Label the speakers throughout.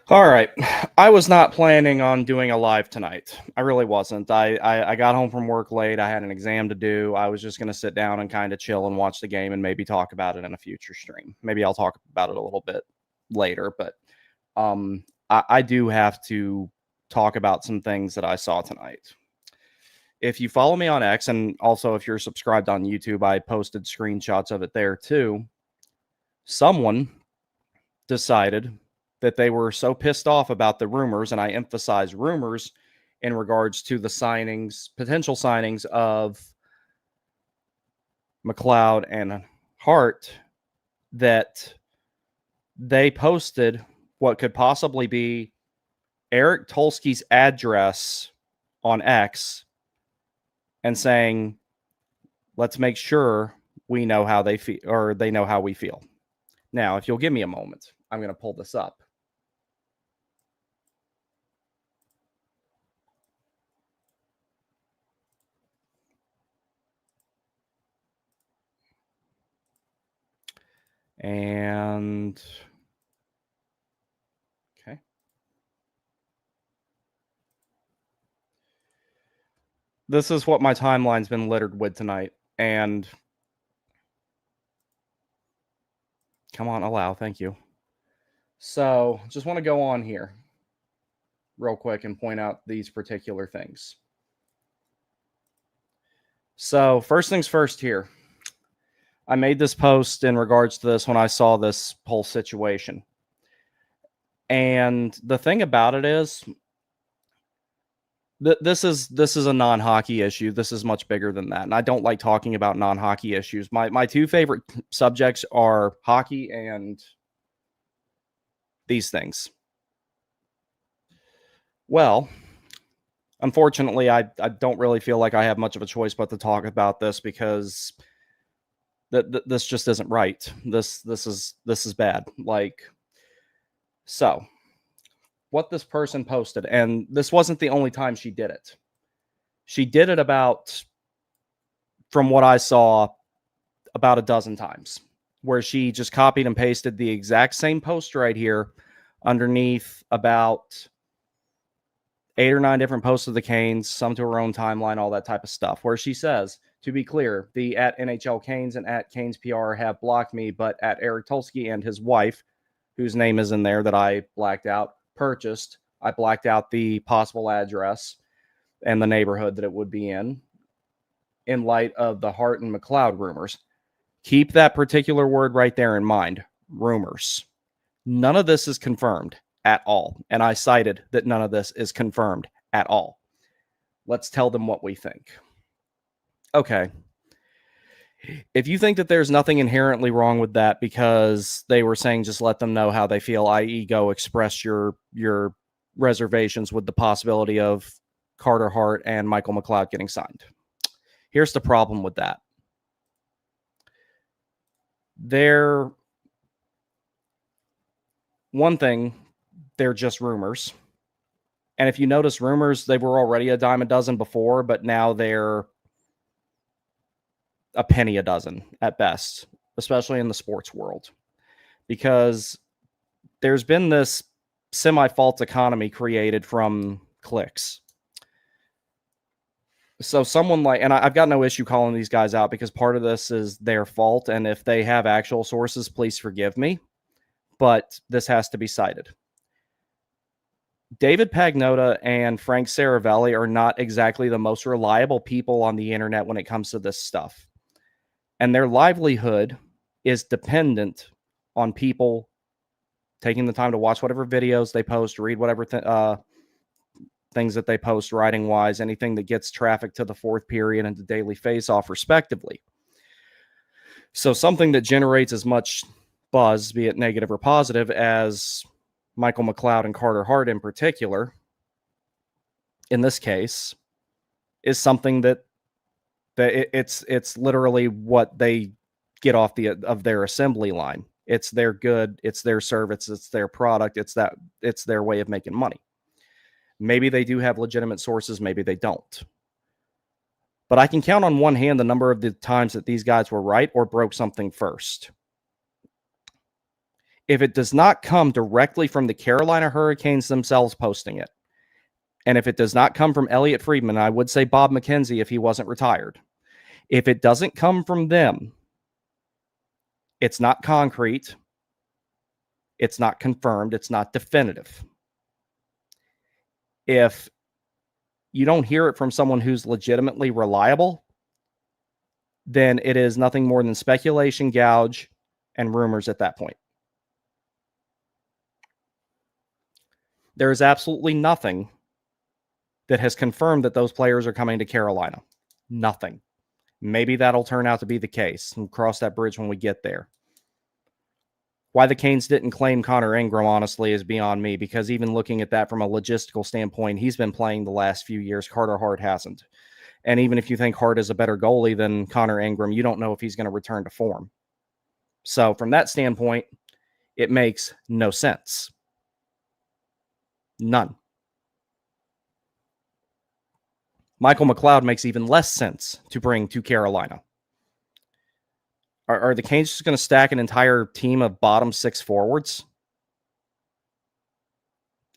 Speaker 1: All right. I was not planning on doing a live tonight. I really wasn't. I got home from work late. I had an exam to do. I was just going to sit down and kind of chill and watch the game and maybe talk about it in a future stream. Maybe I'll talk about it a little bit later, but I do have to talk about some things that I saw tonight. If you follow me on X, and also if you're subscribed on YouTube, I posted screenshots of it there too. Someone decided that they were so pissed off about the rumors, and I emphasize rumors in regards to the signings, potential signings of McLeod and Hart, that they posted what could possibly be Eric Tulsky's address on X and saying, let's make sure we know how they feel, or they know how we feel. Now, if you'll give me a moment, I'm going to pull this up. And okay. This is what my timeline's been littered with tonight. And come on, allow. Thank you. So just want to go on here real quick and point out these particular things. So first things first here. I made this post in regards to this when I saw this whole situation. And the thing about it is, this is a non-hockey issue. This is much bigger than that. And I don't like talking about non-hockey issues. My two favorite subjects are hockey and these things. Well, unfortunately, I don't really feel like I have much of a choice but to talk about this, because this just isn't right. This is bad. Like, so what this person posted, and this wasn't the only time she did it. She did it about, from what I saw, about a dozen times, where she just copied and pasted the exact same post right here underneath about 8 or 9 different posts of the Canes, some to her own timeline, all that type of stuff, where she says, to be clear, the at NHL Canes and at Canes PR have blocked me, but at Eric Tulsky and his wife, whose name is in there that I blacked out, purchased. I blacked out the possible address and the neighborhood that it would be in light of the Hart and McLeod rumors. Keep that particular word right there in mind. Rumors. None of this is confirmed at all. And I cited that none of this is confirmed at all. Let's tell them what we think. Okay. If you think that there's nothing inherently wrong with that because they were saying just let them know how they feel, i.e. go express your reservations with the possibility of Carter Hart and Michael McLeod getting signed. Here's the problem with that. One thing, they're just rumors. And if you notice, rumors, they were already a dime a dozen before, but now they're a penny a dozen at best, especially in the sports world, because there's been this semi-false economy created from clicks. So someone like, and I've got no issue calling these guys out because part of this is their fault. And if they have actual sources, please forgive me, but this has to be cited. David Pagnotta and Frank Saravelli are not exactly the most reliable people on the internet when it comes to this stuff. And their livelihood is dependent on people taking the time to watch whatever videos they post, read whatever things that they post writing-wise, anything that gets traffic to the fourth period and to Daily Face-Off, respectively. So something that generates as much buzz, be it negative or positive, as Michael McLeod and Carter Hart in particular, in this case, is something that it's literally what they get off of their assembly line. It's their good, it's their service, it's their product, it's their way of making money. Maybe they do have legitimate sources, maybe they don't. But I can count on one hand the number of the times that these guys were right or broke something first. If it does not come directly from the Carolina Hurricanes themselves posting it, and if it does not come from Elliot Friedman, I would say Bob McKenzie if he wasn't retired. If it doesn't come from them, it's not concrete, it's not confirmed, it's not definitive. If you don't hear it from someone who's legitimately reliable, then it is nothing more than speculation, gouge, and rumors at that point. There is absolutely nothing that has confirmed that those players are coming to Carolina. Nothing. Maybe that'll turn out to be the case. We'll cross that bridge when we get there. Why the Canes didn't claim Connor Ingram, honestly, is beyond me, because even looking at that from a logistical standpoint, he's been playing the last few years. Carter Hart hasn't. And even if you think Hart is a better goalie than Connor Ingram, you don't know if he's going to return to form. So from that standpoint, it makes no sense. None. Michael McLeod makes even less sense to bring to Carolina. Are the Canes just going to stack an entire team of bottom six forwards?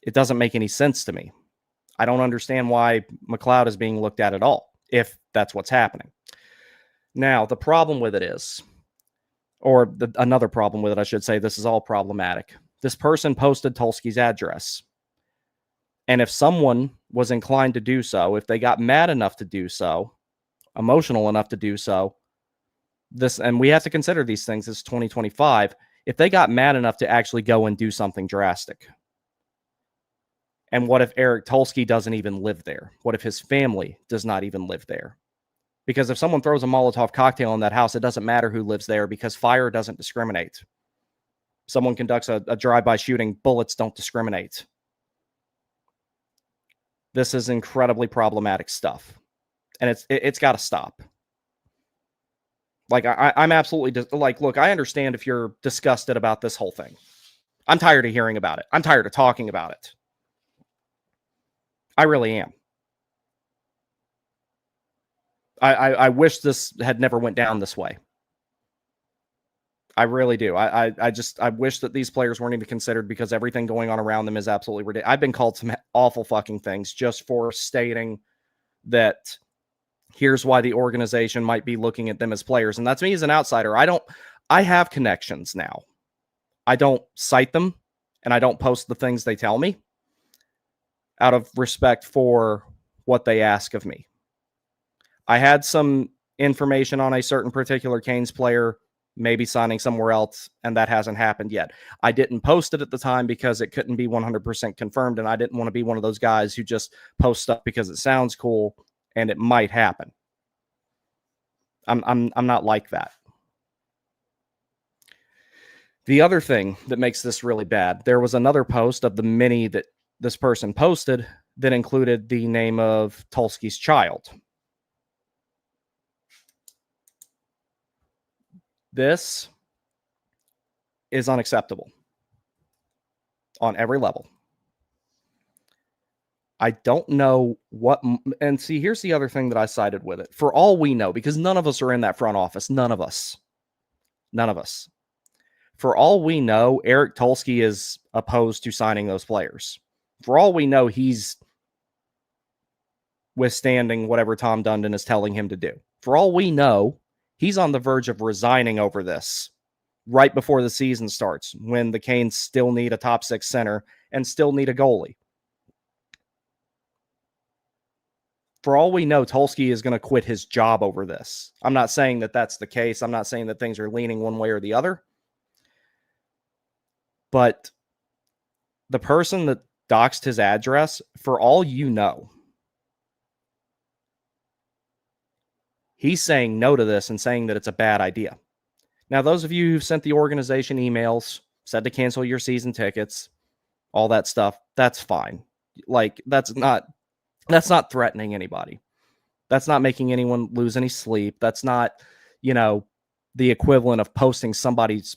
Speaker 1: It doesn't make any sense to me. I don't understand why McLeod is being looked at all, if that's what's happening. Now, the problem with it is, another problem with it, I should say, this is all problematic. This person posted Tulsky's address. And if someone was inclined to do so, if they got mad enough to do so, emotional enough to do so, and we have to consider these things as 2025, if they got mad enough to actually go and do something drastic. And what if Eric Tulsky doesn't even live there? What if his family does not even live there? Because if someone throws a Molotov cocktail in that house, it doesn't matter who lives there, because fire doesn't discriminate. Someone conducts a drive-by shooting, bullets don't discriminate. This is incredibly problematic stuff, and it's got to stop. Like, I'm absolutely look, I understand if you're disgusted about this whole thing. I'm tired of hearing about it. I'm tired of talking about it. I really am. I wish this had never went down this way. I really do. I wish that these players weren't even considered, because everything going on around them is absolutely ridiculous. I've been called some awful fucking things just for stating that here's why the organization might be looking at them as players. And that's me as an outsider. I have connections now. I don't cite them, and I don't post the things they tell me out of respect for what they ask of me. I had some information on a certain particular Canes player maybe signing somewhere else, and that hasn't happened yet. I didn't post it at the time because it couldn't be 100% confirmed, and I didn't want to be one of those guys who just post stuff because it sounds cool and it might happen. I'm not like that. The other thing that makes this really bad, there was another post of the many that this person posted that included the name of Tulsky's child. This is unacceptable on every level. I don't know what, and see, here's the other thing that I cited with it. For all we know, because none of us are in that front office, none of us. For all we know, Eric Tulsky is opposed to signing those players. For all we know, he's withstanding whatever Tom Dundon is telling him to do. For all we know, he's on the verge of resigning over this right before the season starts, when the Canes still need a top six center and still need a goalie. For all we know, Tulsky is going to quit his job over this. I'm not saying that that's the case. I'm not saying that things are leaning one way or the other. But the person that doxed his address, for all you know, he's saying no to this and saying that it's a bad idea. Now, those of you who've sent the organization emails, said to cancel your season tickets, all that stuff, that's fine. Like, that's not threatening anybody. That's not making anyone lose any sleep. That's not, the equivalent of posting somebody's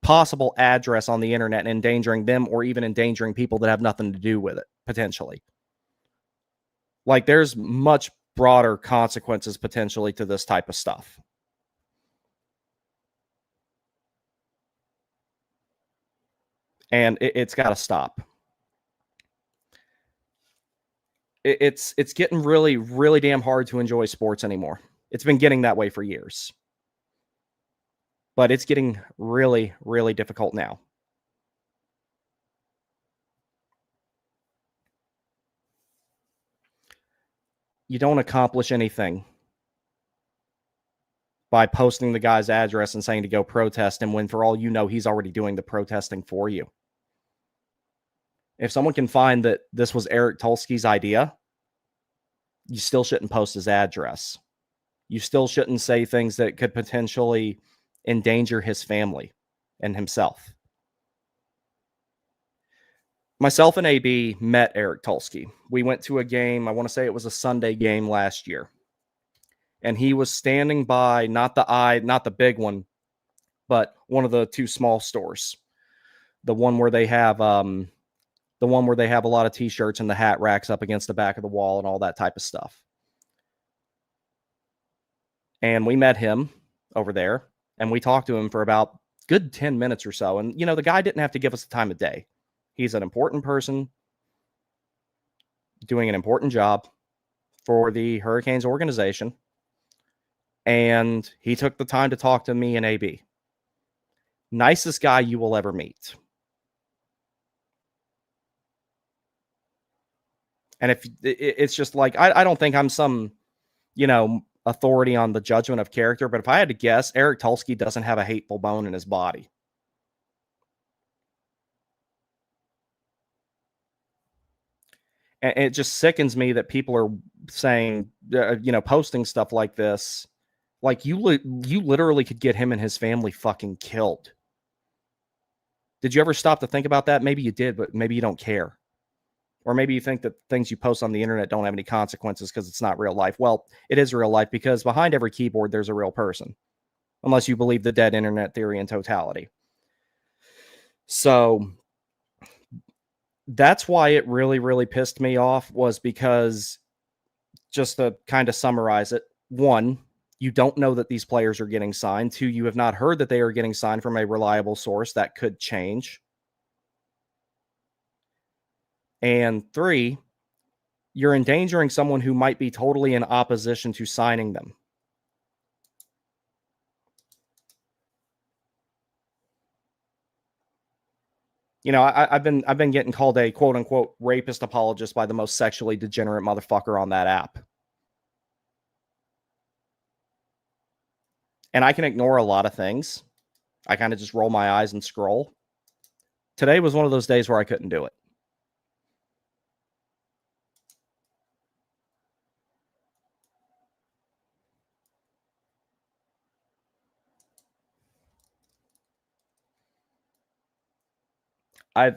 Speaker 1: possible address on the internet and endangering them, or even endangering people that have nothing to do with it, potentially. Like, there's much broader consequences potentially to this type of stuff. And it's got to stop. It's getting really, really damn hard to enjoy sports anymore. It's been getting that way for years. But it's getting really, really difficult now. You don't accomplish anything by posting the guy's address and saying to go protest him when, for all you know, he's already doing the protesting for you. If someone can find that this was Eric Tulsky's idea, you still shouldn't post his address. You still shouldn't say things that could potentially endanger his family and himself. Myself and AB met Eric Tulsky. We went to a game, I want to say it was a Sunday game last year. And he was standing by not the big one, but one of the two small stores. The one where they have a lot of t-shirts and the hat racks up against the back of the wall and all that type of stuff. And we met him over there and we talked to him for about good 10 minutes or so. And, the guy didn't have to give us the time of day. He's an important person doing an important job for the Hurricanes organization. And he took the time to talk to me and AB. Nicest guy you will ever meet. And if it's just like, I don't think I'm some, authority on the judgment of character, but if I had to guess, Eric Tulsky doesn't have a hateful bone in his body. And it just sickens me that people are saying, posting stuff like this. Like you literally could get him and his family fucking killed. Did you ever stop to think about that? Maybe you did, but maybe you don't care. Or maybe you think that things you post on the internet don't have any consequences because it's not real life. Well, it is real life because behind every keyboard, there's a real person. Unless you believe the dead internet theory in totality. So that's why it really, really pissed me off, was because, just to kind of summarize it, 1, you don't know that these players are getting signed. 2, you have not heard that they are getting signed from a reliable source. That could change. And 3, you're endangering someone who might be totally in opposition to signing them. I've been getting called a quote unquote rapist apologist by the most sexually degenerate motherfucker on that app. And I can ignore a lot of things. I kind of just roll my eyes and scroll. Today was one of those days where I couldn't do it. I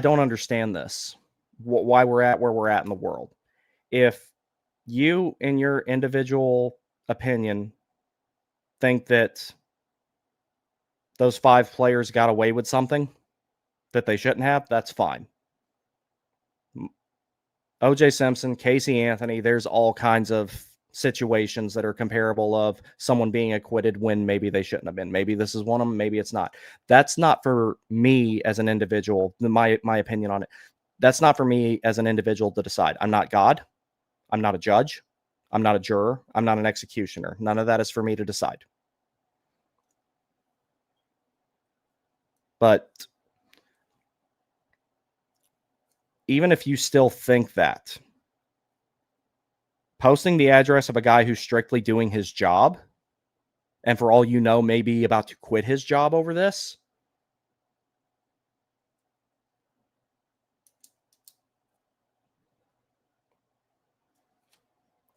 Speaker 1: don't understand this. Why we're at where we're at in the world. If you, in your individual opinion, think that those 5 players got away with something that they shouldn't have, that's fine. O.J. Simpson, Casey Anthony, there's all kinds of situations that are comparable of someone being acquitted when maybe they shouldn't have been. Maybe this is one of them, maybe it's not. That's not for me as an individual, my opinion on it. That's not for me as an individual to decide. I'm not God. I'm not a judge. I'm not a juror. I'm not an executioner. None of that is for me to decide. But even if you still think that, posting the address of a guy who's strictly doing his job, and for all you know, maybe about to quit his job over this,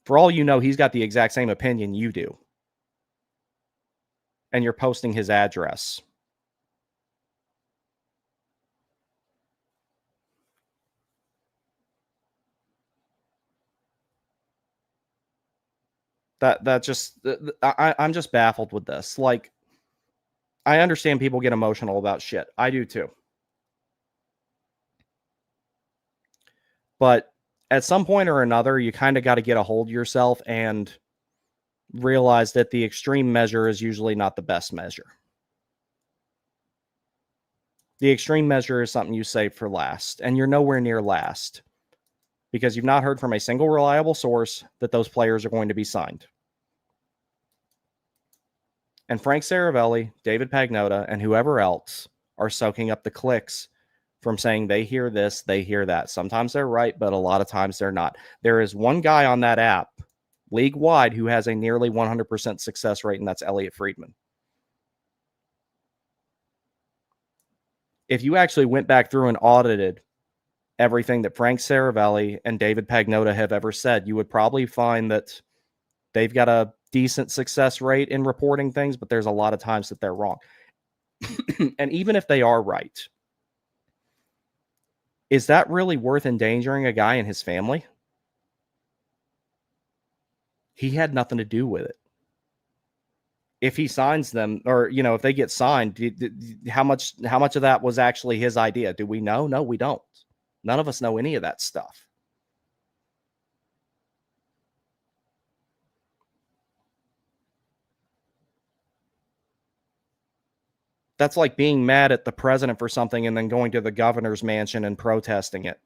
Speaker 1: for all you know, he's got the exact same opinion you do. And you're posting his address. I'm just baffled with this. Like, I understand people get emotional about shit. I do too. But at some point or another, you kind of got to get a hold of yourself and realize that the extreme measure is usually not the best measure. The extreme measure is something you save for last, and you're nowhere near last because you've not heard from a single reliable source that those players are going to be signed. And Frank Saravelli, David Pagnotta, and whoever else are soaking up the clicks from saying they hear this, they hear that. Sometimes they're right, but a lot of times they're not. There is one guy on that app, league-wide, who has a nearly 100% success rate, and that's Elliot Friedman. If you actually went back through and audited everything that Frank Saravelli and David Pagnotta have ever said, you would probably find that they've got a decent success rate in reporting things, but there's a lot of times that they're wrong. And even if they are right, is that really worth endangering a guy and his family? He had nothing to do with it. If he signs them, or if they get signed, how much of that was actually his idea? Do we know? No, we don't. None of us know any of that stuff. That's like being mad at the president for something and then going to the governor's mansion and protesting it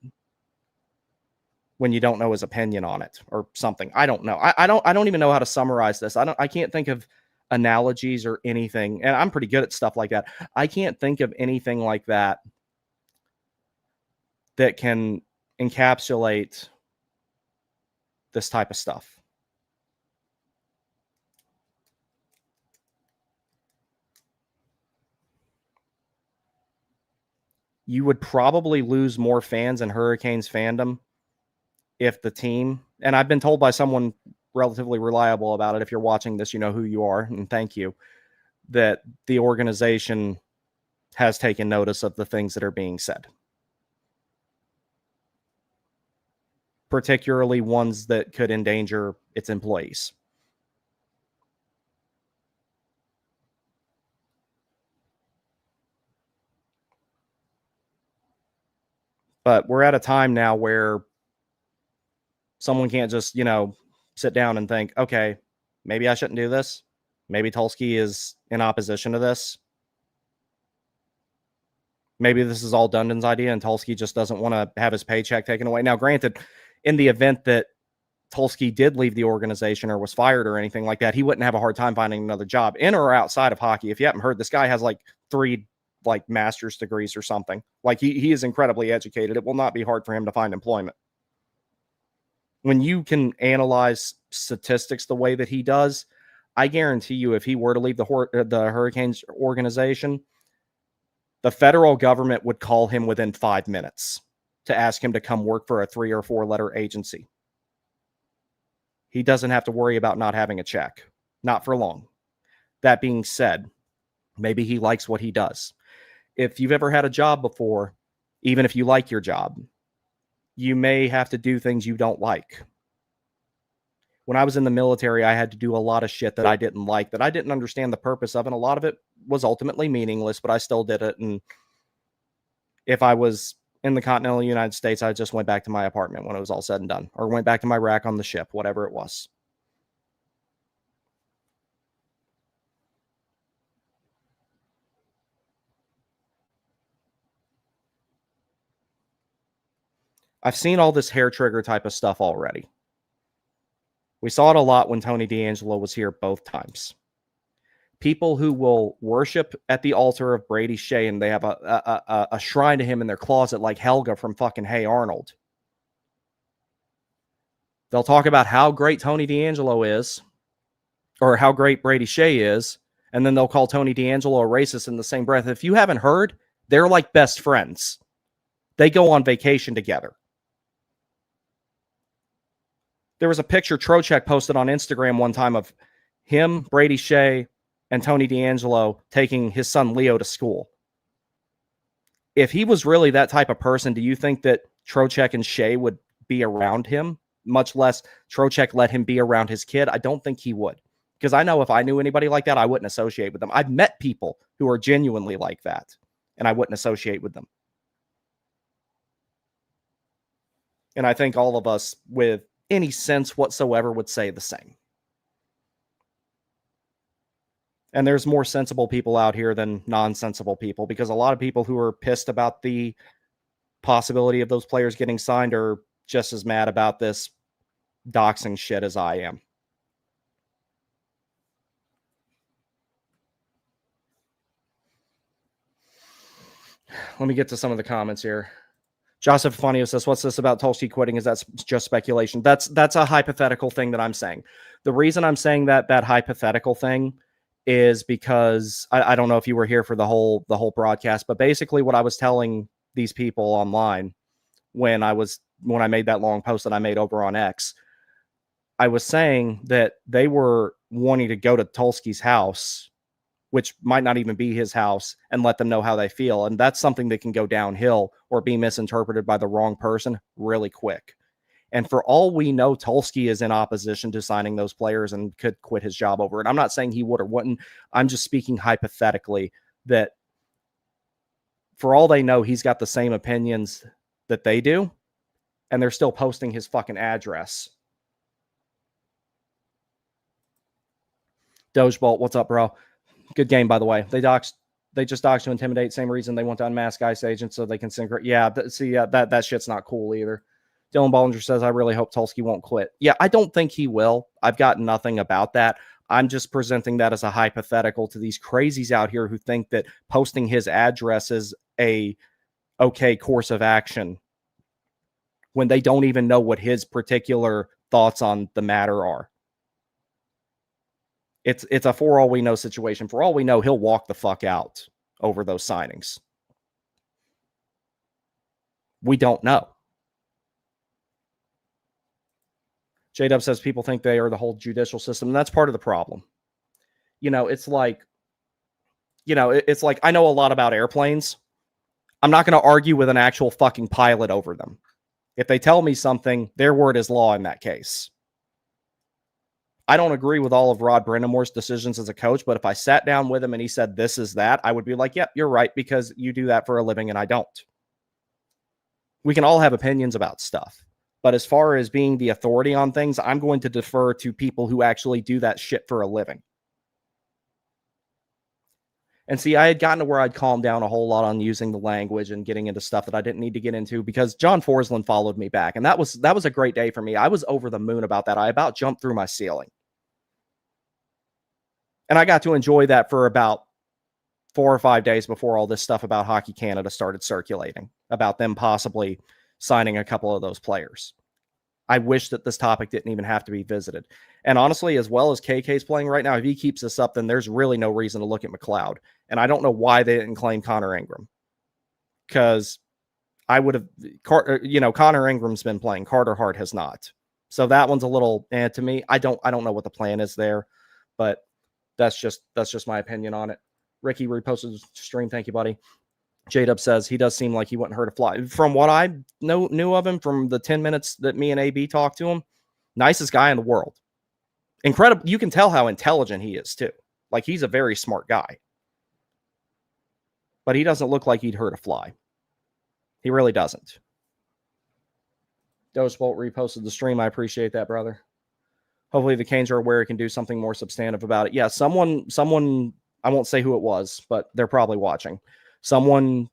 Speaker 1: when you don't know his opinion on it or something. I don't know. I don't even know how to summarize this. I can't think of analogies or anything, and I'm pretty good at stuff like that. I can't think of anything like that that can encapsulate this type of stuff. You would probably lose more fans in Hurricanes fandom if the team, and I've been told by someone relatively reliable about it, if you're watching this, you know who you are, and thank you, that the organization has taken notice of the things that are being said, particularly ones that could endanger its employees. But we're at a time now where someone can't just, sit down and think, okay, maybe I shouldn't do this. Maybe Tulsky is in opposition to this. Maybe this is all Dundon's idea and Tulsky just doesn't want to have his paycheck taken away. Now, granted, in the event that Tulsky did leave the organization or was fired or anything like that, he wouldn't have a hard time finding another job in or outside of hockey. If you haven't heard, this guy has like 3 master's degrees or something. Like he is incredibly educated. It will not be hard for him to find employment. When you can analyze statistics the way that he does, I guarantee you, if he were to leave the Hurricanes organization, the federal government would call him within 5 minutes to ask him to come work for a 3 or 4 letter agency. He doesn't have to worry about not having a check. Not for long. That being said, maybe he likes what he does. If you've ever had a job before, even if you like your job, you may have to do things you don't like. When I was in the military, I had to do a lot of shit that I didn't like, that I didn't understand the purpose of, and a lot of it was ultimately meaningless, but I still did it. And if I was in the continental United States, I just went back to my apartment when it was all said and done, or went back to my rack on the ship, whatever it was. I've seen all this hair trigger type of stuff already. We saw it a lot when Tony DeAngelo was here both times. People who will worship at the altar of Brady Shea and they have a shrine to him in their closet like Helga from fucking Hey Arnold. They'll talk about how great Tony DeAngelo is or how great Brady Shea is, and then they'll call Tony DeAngelo a racist in the same breath. If you haven't heard, they're like best friends. They go on vacation together. There was a picture Trocheck posted on Instagram one time of him, Brady Shea, and Tony DeAngelo taking his son Leo to school. If he was really that type of person, do you think that Trocheck and Shea would be around him? Much less Trocheck let him be around his kid? I don't think he would. Because I know if I knew anybody like that, I wouldn't associate with them. I've met people who are genuinely like that, and I wouldn't associate with them. And I think all of us with any sense whatsoever would say the same. And there's more sensible people out here than non-sensible people, because a lot of people who are pissed about the possibility of those players getting signed are just as mad about this doxing shit as I am. Let me get to some of the comments here. Joseph Fanio says, "What's this about Tulsi quitting? Is that just speculation?" That's a hypothetical thing that I'm saying. The reason I'm saying that hypothetical thing is because I don't know if you were here for the whole broadcast, but basically what I was telling these people online when I made that long post that I made over on X, I was saying that they were wanting to go to Tulsi's house, which might not even be his house, and let them know how they feel. And that's something that can go downhill or be misinterpreted by the wrong person really quick. And for all we know, Tulsi is in opposition to signing those players and could quit his job over it. I'm not saying he would or wouldn't. I'm just speaking hypothetically that for all they know, he's got the same opinions that they do, and they're still posting his fucking address. Dogebolt, what's up, bro? Good game, by the way. They just doxed to intimidate. Same reason they want to unmask ICE agents so they can synchronize. Yeah, that shit's not cool either. Dylan Bollinger says, "I really hope Tulsi won't quit." Yeah, I don't think he will. I've got nothing about that. I'm just presenting that as a hypothetical to these crazies out here who think that posting his address is a okay course of action when they don't even know what his particular thoughts on the matter are. It's a for all we know situation. For all we know, he'll walk the fuck out over those signings. We don't know. J-Dub says people think they are the whole judicial system, and that's part of the problem. It's like, I know a lot about airplanes. I'm not going to argue with an actual fucking pilot over them. If they tell me something, their word is law in that case. I don't agree with all of Rod Brendamore's decisions as a coach, but if I sat down with him and he said this is that, I would be like, yep, you're right, because you do that for a living and I don't. We can all have opinions about stuff, but as far as being the authority on things, I'm going to defer to people who actually do that shit for a living. And see, I had gotten to where I'd calmed down a whole lot on using the language and getting into stuff that I didn't need to get into, because John Forsland followed me back, and that was a great day for me. I was over the moon about that. I about jumped through my ceiling. And I got to enjoy that for about 4 or 5 days before all this stuff about Hockey Canada started circulating, about them possibly signing a couple of those players. I wish that this topic didn't even have to be visited. And honestly, as well as KK's playing right now, if he keeps this up, then there's really no reason to look at McLeod. And I don't know why they didn't claim Connor Ingram, because I would have, Connor Ingram's been playing. Carter Hart has not. So that one's a little to me. I don't know what the plan is there, but that's just my opinion on it. Ricky reposted the stream. Thank you, buddy. J-Dub says he does seem like he wouldn't hurt a fly. From what I knew of him, from the 10 minutes that me and AB talked to him, nicest guy in the world. Incredible. You can tell how intelligent he is too. Like, he's a very smart guy. But he doesn't look like he'd hurt a fly. He really doesn't. Dosebolt reposted the stream. I appreciate that, brother. Hopefully the Canes are aware it can do something more substantive about it. Yeah, someone, I won't say who it was, but they're probably watching. Someone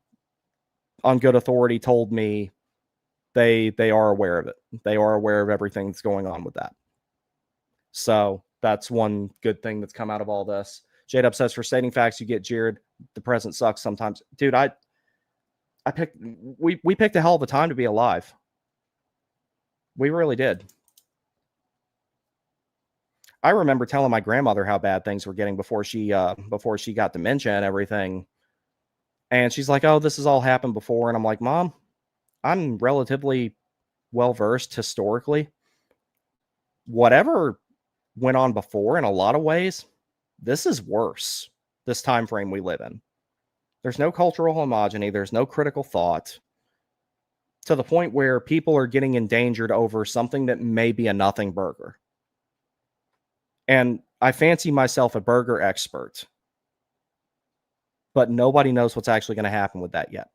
Speaker 1: on good authority told me they are aware of it. They are aware of everything that's going on with that. So that's one good thing that's come out of all this. J-Dub says, for stating facts, you get jeered. The present sucks sometimes. Dude, we picked a hell of a time to be alive. We really did. I remember telling my grandmother how bad things were getting before she got dementia and everything. And she's like, "Oh, this has all happened before." And I'm like, "Mom, I'm relatively well-versed historically. Whatever went on before, in a lot of ways, this is worse, this time frame we live in. There's no cultural homogeny. There's no critical thought, to the point where people are getting endangered over something that may be a nothing burger. And I fancy myself a burger expert, but nobody knows what's actually going to happen with that yet.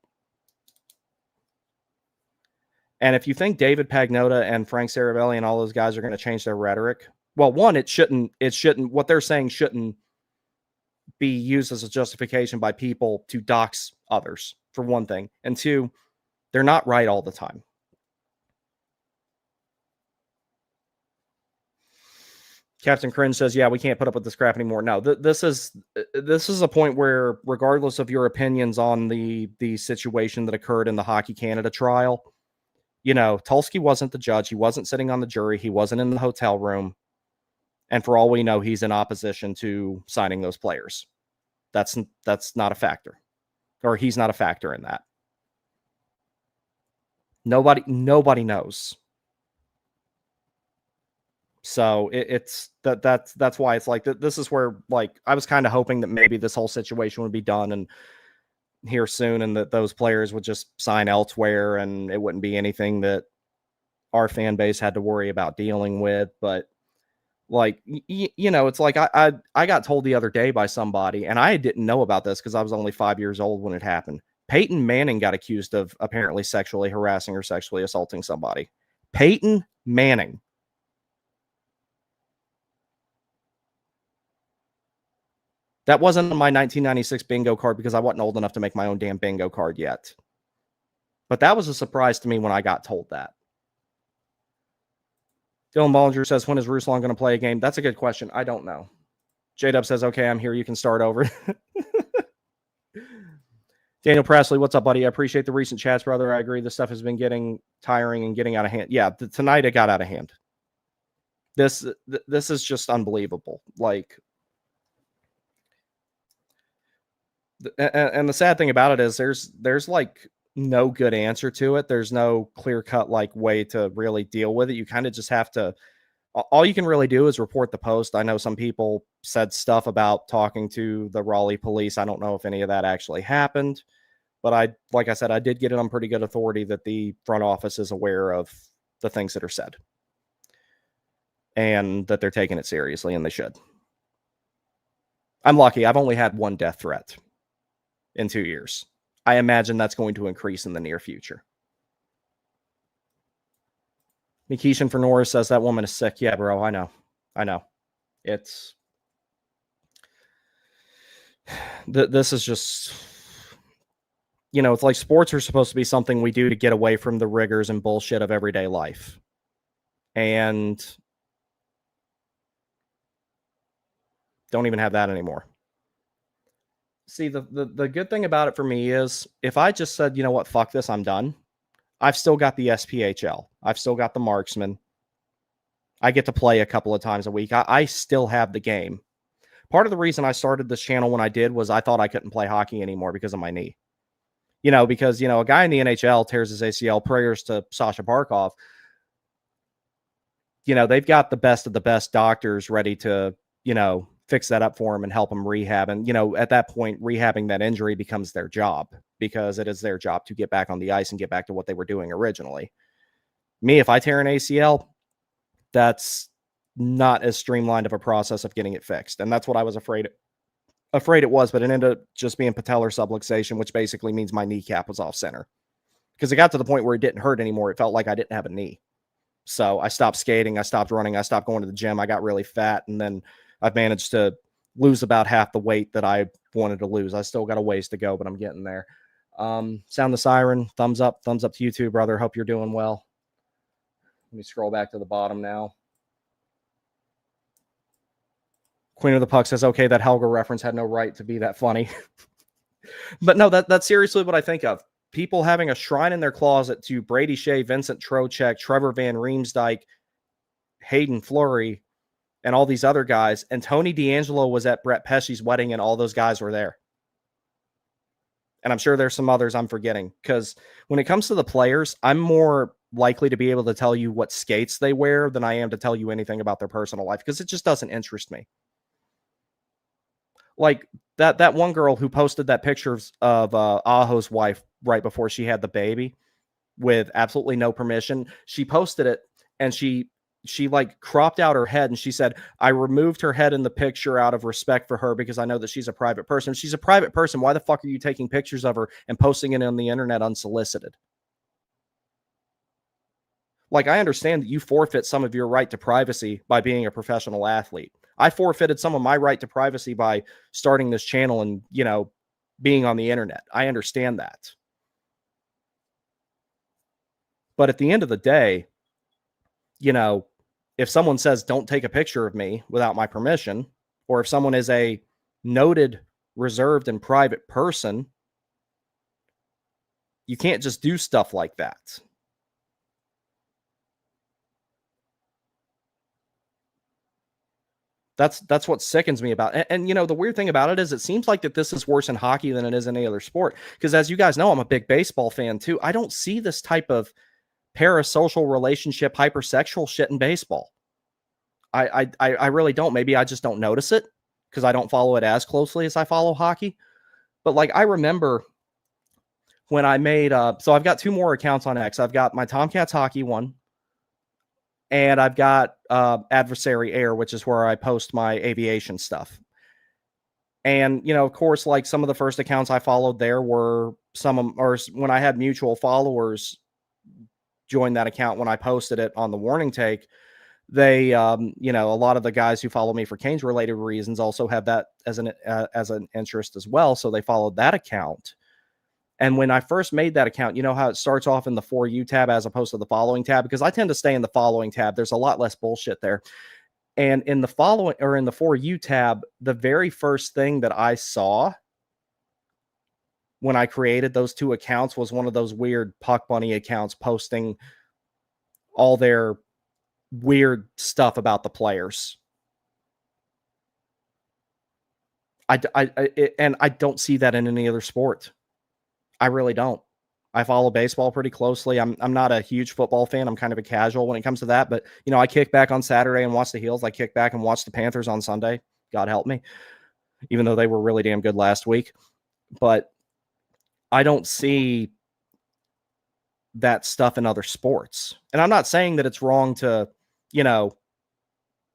Speaker 1: And if you think David Pagnotta and Frank Saravelli and all those guys are going to change their rhetoric, well, one, it shouldn't, what they're saying shouldn't be used as a justification by people to dox others, for one thing. And two, they're not right all the time. Captain Cringe says, yeah, we can't put up with this crap anymore. No, this is a point where, regardless of your opinions on the situation that occurred in the Hockey Canada trial, you know, Tulsky wasn't the judge. He wasn't sitting on the jury. He wasn't in the hotel room. And for all we know, he's in opposition to signing those players. That's not a factor, or he's not a factor in that. Nobody knows. So that's why it's like this is where, like, I was kind of hoping that maybe this whole situation would be done and here soon, and that those players would just sign elsewhere, and it wouldn't be anything that our fan base had to worry about dealing with. But like, you know, it's like I got told the other day by somebody, and I didn't know about this because I was only 5 years old when it happened. Peyton Manning got accused of apparently sexually harassing or sexually assaulting somebody. Peyton Manning. That wasn't on my 1996 bingo card because I wasn't old enough to make my own damn bingo card yet. But that was a surprise to me when I got told that. Dylan Bollinger says, when is Ruslan going to play a game? That's a good question. I don't know. J-Dub says, okay, I'm here. You can start over. Daniel Presley, what's up, buddy? I appreciate the recent chats, brother. I agree. This stuff has been getting tiring and getting out of hand. Yeah, tonight it got out of hand. This is just unbelievable. Like, and the sad thing about it is there's like no good answer to it. There's no clear-cut like way to really deal with it. You kind of just have to, all you can really do is report the post. I know some people said stuff about talking to the Raleigh police. I don't know if any of that actually happened, but like I said, I did get it on pretty good authority that the front office is aware of the things that are said and that they're taking it seriously, and they should. I'm lucky. I've only had one death threat in 2 years. I imagine that's going to increase in the near future. Nikishan for Norris says that woman is sick. Yeah, bro, I know. It's this is just, you know, it's like sports are supposed to be something we do to get away from the rigors and bullshit of everyday life. And don't even have that anymore. See, the good thing about it for me is if I just said, you know what, fuck this, I'm done, I've still got the SPHL. I've still got the Marksman. I get to play a couple of times a week. I still have the game. Part of the reason I started this channel when I did was I thought I couldn't play hockey anymore because of my knee. You know, because, you know, a guy in the NHL tears his ACL, prayers to Sasha Barkov. You know, they've got the best of the best doctors ready to, you know, fix that up for him and help him rehab. And, you know, at that point, rehabbing that injury becomes their job because it is their job to get back on the ice and get back to what they were doing originally. Me, if I tear an ACL, that's not as streamlined of a process of getting it fixed. And that's what I was afraid it was, but it ended up just being patellar subluxation, which basically means my kneecap was off center because it got to the point where it didn't hurt anymore. It felt like I didn't have a knee. So I stopped skating. I stopped running. I stopped going to the gym. I got really fat. And then I've managed to lose about half the weight that I wanted to lose. I still got a ways to go, but I'm getting there. Sound the siren. Thumbs up to you too, brother. Hope you're doing well. Let me scroll back to the bottom now. Queen of the Puck says, okay, that Helga reference had no right to be that funny. But no, that's seriously what I think of. People having a shrine in their closet to Brady Shea, Vincent Trocheck, Trevor Van Riemsdyk, Hayden Fleury, and all these other guys. And Tony D'Angelo was at Brett Pesci's wedding, and all those guys were there. And I'm sure there's some others I'm forgetting. Because when it comes to the players, I'm more likely to be able to tell you what skates they wear than I am to tell you anything about their personal life, because it just doesn't interest me. Like that one girl who posted that picture of Aho's wife right before she had the baby with absolutely no permission. She posted it and she like cropped out her head and she said, I removed her head in the picture out of respect for her because I know that she's a private person. She's a private person. Why the fuck are you taking pictures of her and posting it on the internet unsolicited? Like, I understand that you forfeit some of your right to privacy by being a professional athlete. I forfeited some of my right to privacy by starting this channel and, being on the internet. I understand that. But at the end of the day, if someone says, don't take a picture of me without my permission, or if someone is a noted, reserved, and private person, you can't just do stuff like that. That's what sickens me about it. And the weird thing about it is it seems like that this is worse in hockey than it is in any other sport. Because as you guys know, I'm a big baseball fan too. I don't see this type of parasocial relationship, hypersexual shit in baseball. I really don't. Maybe I just don't notice it because I don't follow it as closely as I follow hockey. But like I remember when I made so I've got 2 more accounts on X. I've got my Tomcats hockey one, and I've got Adversary Air, which is where I post my aviation stuff. And, of course, like some of the first accounts I followed there were or when I had mutual followers join that account when I posted it on the Warning Take, they, a lot of the guys who follow me for Canes related reasons also have that as an interest as well. So they followed that account. And when I first made that account, you know how it starts off in the For You tab as opposed to the Following tab? Because I tend to stay in the Following tab. There's a lot less bullshit there. And in the Following or in the For You tab, the very first thing that I saw when I created those 2 accounts was one of those weird Puck Bunny accounts posting all their weird stuff about the players. And I don't see that in any other sport. I really don't. I follow baseball pretty closely. I'm not a huge football fan. I'm kind of a casual when it comes to that. But, I kick back on Saturday and watch the Heels. I kick back and watch the Panthers on Sunday. God help me. Even though they were really damn good last week. But I don't see that stuff in other sports. And I'm not saying that it's wrong to,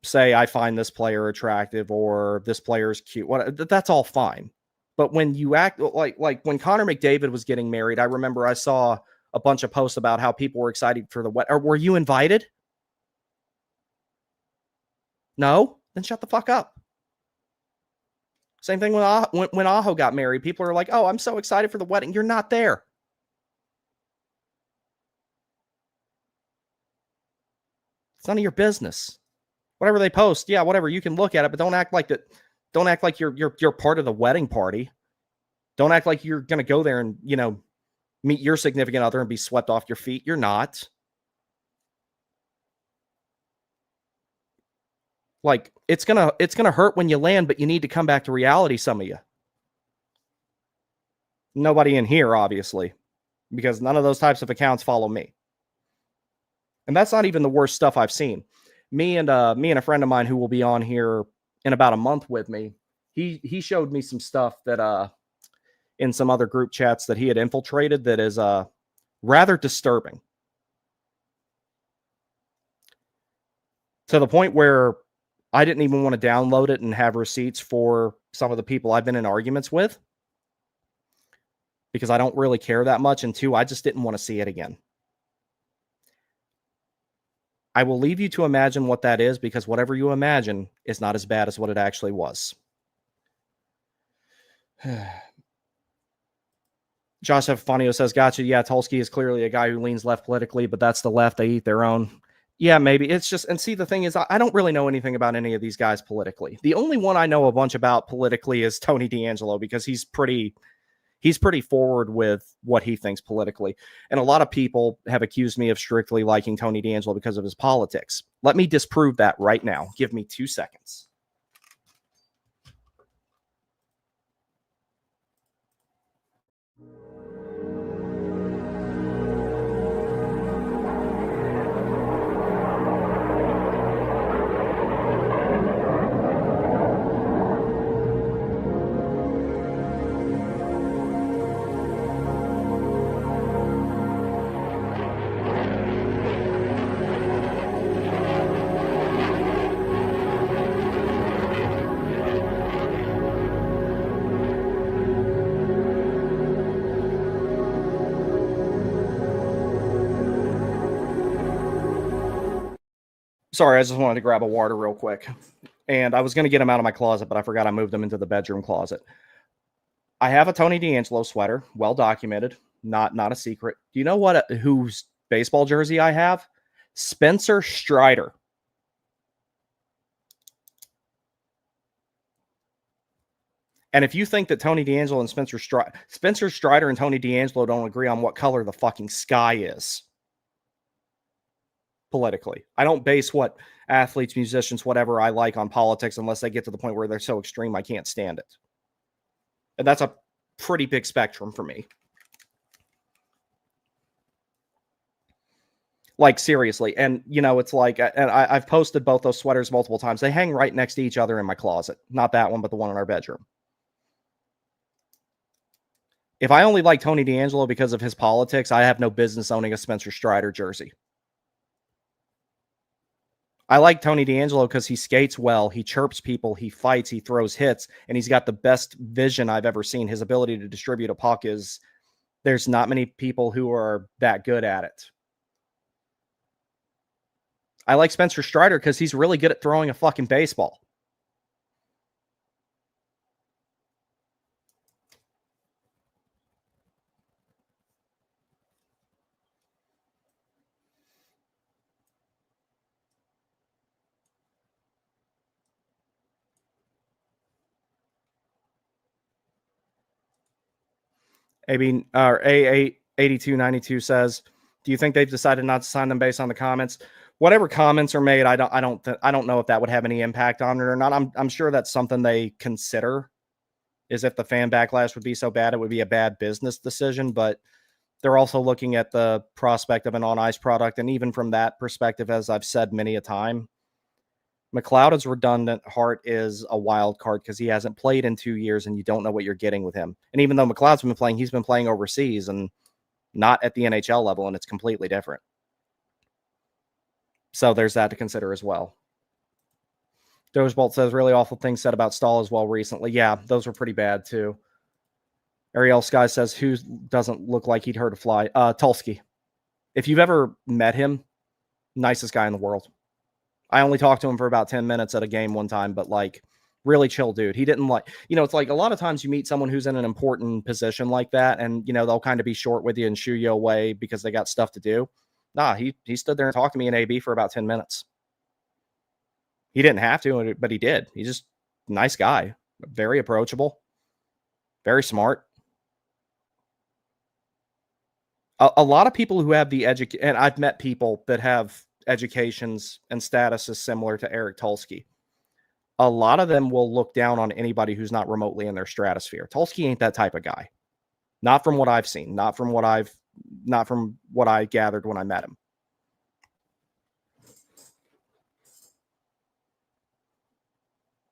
Speaker 1: say I find this player attractive or this player is cute. That's all fine. But when you act like when Connor McDavid was getting married, I remember I saw a bunch of posts about how people were excited for the wedding. Or were you invited? No? Then shut the fuck up. Same thing when Aho got married. People are like, oh, I'm so excited for the wedding. You're not there. It's none of your business. Whatever they post, yeah, whatever. You can look at it, but don't act like that. Don't act like you're part of the wedding party. Don't act like you're going to go there and, meet your significant other and be swept off your feet. You're not. Like it's going to hurt when you land, but you need to come back to reality, some of you. Nobody in here, obviously, because none of those types of accounts follow me. And that's not even the worst stuff I've seen. Me and a friend of mine who will be on here in about a month with me, he showed me some stuff that in some other group chats that he had infiltrated that is rather disturbing. To the point where I didn't even want to download it and have receipts for some of the people I've been in arguments with because I don't really care that much. And 2, I just didn't want to see it again. I will leave you to imagine what that is because whatever you imagine is not as bad as what it actually was. Josh F. Fanio says, gotcha. Yeah, Tulski is clearly a guy who leans left politically, but that's the left. They eat their own. Yeah, maybe. It's just, and see, the thing is, I don't really know anything about any of these guys politically. The only one I know a bunch about politically is Tony D'Angelo because he's pretty forward with what he thinks politically. And a lot of people have accused me of strictly liking Tony D'Angelo because of his politics. Let me disprove that right now. Give me 2 seconds. Sorry, I just wanted to grab a water real quick. And I was going to get them out of my closet, but I forgot I moved them into the bedroom closet. I have a Tony D'Angelo sweater, well documented, not a secret. Do you know whose baseball jersey I have? Spencer Strider. And if you think that Tony D'Angelo and Spencer Strider and Tony D'Angelo don't agree on what color the fucking sky is politically. I don't base what athletes, musicians, whatever I like on politics unless they get to the point where they're so extreme I can't stand it. And that's a pretty big spectrum for me. Like, seriously. And, it's like, and I've posted both those sweaters multiple times. They hang right next to each other in my closet. Not that one, but the one in our bedroom. If I only like Tony D'Angelo because of his politics, I have no business owning a Spencer Strider jersey. I like Tony D'Angelo because he skates well, he chirps people, he fights, he throws hits, and he's got the best vision I've ever seen. His ability to distribute a puck there's not many people who are that good at it. I like Spencer Strider because he's really good at throwing a fucking baseball. A8292 says, do you think they've decided not to sign them based on the comments? Whatever comments are made, I don't know if that would have any impact on it or not. I'm sure that's something they consider, is if the fan backlash would be so bad, it would be a bad business decision. But they're also looking at the prospect of an on-ice product. And even from that perspective, as I've said many a time, McLeod is redundant. Hart is a wild card because he hasn't played in 2 years and you don't know what you're getting with him. And even though McLeod's been playing, he's been playing overseas and not at the NHL level, and it's completely different. So there's that to consider as well. Dozebolt says, really awful things said about Stahl as well recently. Yeah, those were pretty bad too. Ariel Sky says, who doesn't look like he'd hurt a fly? Tulsky. If you've ever met him, nicest guy in the world. I only talked to him for about 10 minutes at a game one time, but like really chill dude. He didn't like, it's like a lot of times you meet someone who's in an important position like that and, they'll kind of be short with you and shoo you away because they got stuff to do. Nah, he stood there and talked to me in AB for about 10 minutes. He didn't have to, but he did. He's just a nice guy, very approachable, very smart. A lot of people who have the and I've met people that have educations and statuses similar to Eric Tulsky. A lot of them will look down on anybody who's not remotely in their stratosphere. Tulsky ain't that type of guy. Not from what I've seen, not from what I gathered when I met him.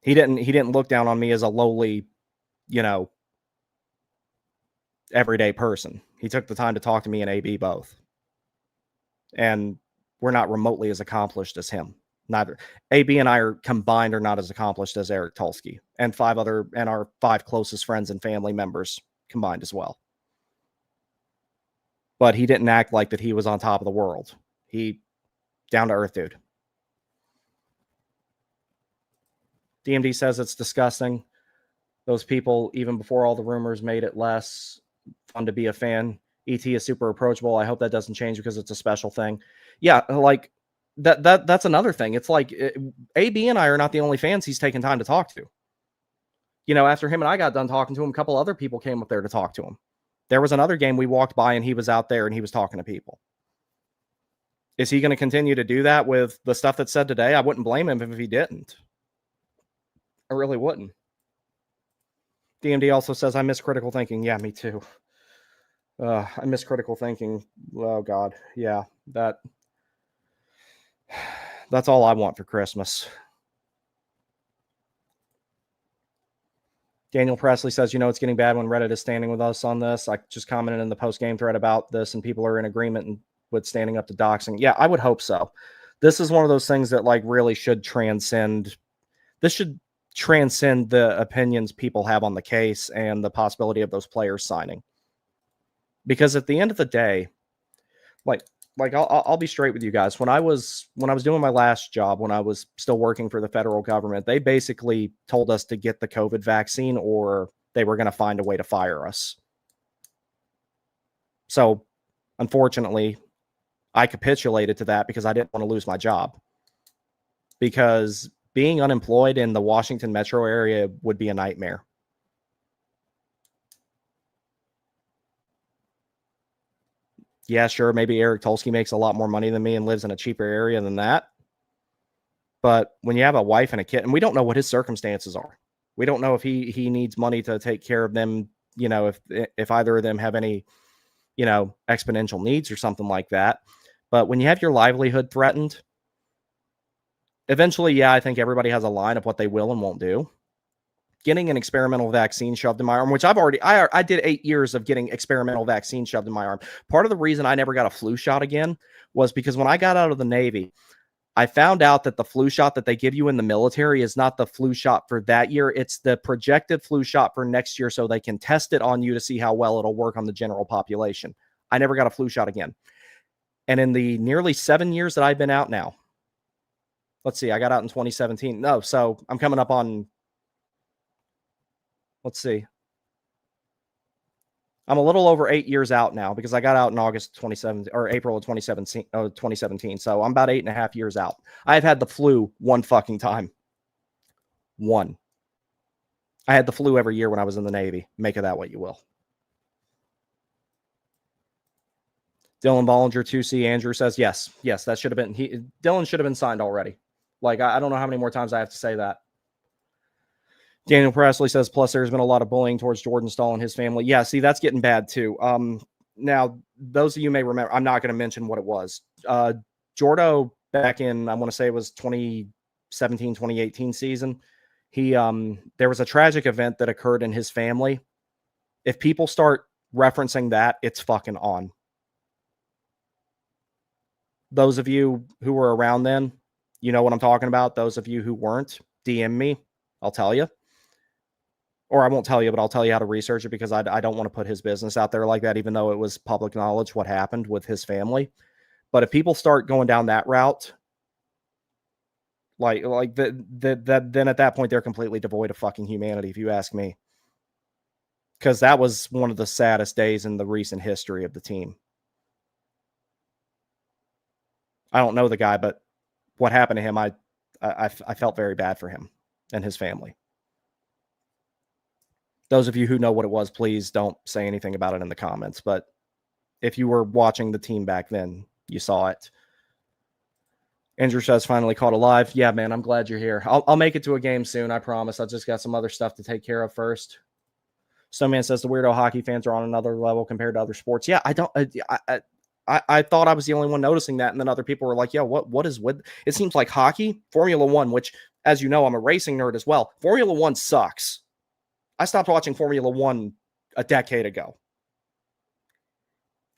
Speaker 1: He didn't look down on me as a lowly, everyday person. He took the time to talk to me and AB both. And we're not remotely as accomplished as him. Neither. AB and I are combined are not as accomplished as Eric Tulsky and our 5 closest friends and family members combined as well. But he didn't act like that he was on top of the world. He down to earth dude. DMD says it's disgusting. Those people, even before all the rumors, made it less fun to be a fan. ET is super approachable. I hope that doesn't change because it's a special thing. Yeah, like that's another thing. It's like AB and I are not the only fans he's taken time to talk to. After him and I got done talking to him, a couple other people came up there to talk to him. There was another game we walked by and he was out there and he was talking to people. Is he going to continue to do that with the stuff that's said today? I wouldn't blame him if he didn't. I really wouldn't. DMD also says, I miss critical thinking. Yeah, me too. I miss critical thinking. Oh, God. Yeah, that's all I want for Christmas. Daniel Presley says, it's getting bad when Reddit is standing with us on this. I just commented in the post-game thread about this, and people are in agreement with standing up to doxing. Yeah, I would hope so. This is one of those things that really should transcend. This should transcend the opinions people have on the case and the possibility of those players signing. Because at the end of the day, like I'll be straight with you guys. When I was doing my last job, when I was still working for the federal government, they basically told us to get the COVID vaccine or they were going to find a way to fire us. So, unfortunately, I capitulated to that because I didn't want to lose my job. Because being unemployed in the Washington metro area would be a nightmare. Yeah, sure, maybe Eric Tulsky makes a lot more money than me and lives in a cheaper area than that. But when you have a wife and a kid, and we don't know what his circumstances are. We don't know if he needs money to take care of them, you know, if either of them have any, you know, exponential needs or something like that. But when you have your livelihood threatened, eventually, yeah, I think everybody has a line of what they will and won't do. Getting an experimental vaccine shoved in my arm, which I did 8 years of getting experimental vaccine shoved in my arm. Part of the reason I never got a flu shot again was because when I got out of the Navy, I found out that the flu shot that they give you in the military is not the flu shot for that year. It's the projected flu shot for next year so they can test it on you to see how well it'll work on the general population. I never got a flu shot again. And in the nearly 7 years that I've been out now, let's see, I got out in 2017. No, so I'm coming up on, let's see. I'm a little over 8 years out now because I got out in August 2017 or April of 2017. So I'm about 8.5 years out. I've had the flu one fucking time. One. I had the flu every year when I was in the Navy. Make of that what you will. Dylan Bollinger 2C Andrew says yes, that should have been Dylan should have been signed already. Like I don't know how many more times I have to say that. Daniel Presley says, plus there's been a lot of bullying towards Jordan Stahl and his family. Yeah, see, that's getting bad too. Now, those of you may remember, I'm not going to mention what it was. Jordo, back in, I want to say it was 2017, 2018 season, there was a tragic event that occurred in his family. If people start referencing that, it's fucking on. Those of you who were around then, you know what I'm talking about. Those of you who weren't, DM me. I'll tell you. Or I won't tell you, but I'll tell you how to research it because I don't want to put his business out there like that, even though it was public knowledge what happened with his family. But if people start going down that route, then at that point, they're completely devoid of fucking humanity, if you ask me. Because that was one of the saddest days in the recent history of the team. I don't know the guy, but what happened to him, I felt very bad for him and his family. Those of you who know what it was, please don't say anything about it in the comments. But if you were watching the team back then, you saw it. Andrew says, finally caught alive. Yeah, man, I'm glad you're here. I'll make it to a game soon, I promise. I just got some other stuff to take care of first. Snowman says the weirdo hockey fans are on another level compared to other sports. Yeah, I thought I was the only one noticing that, and then other people were like, "Yo, what is with?" It seems like hockey, Formula One, which, as you know, I'm a racing nerd as well. Formula One sucks. I stopped watching Formula One a decade ago.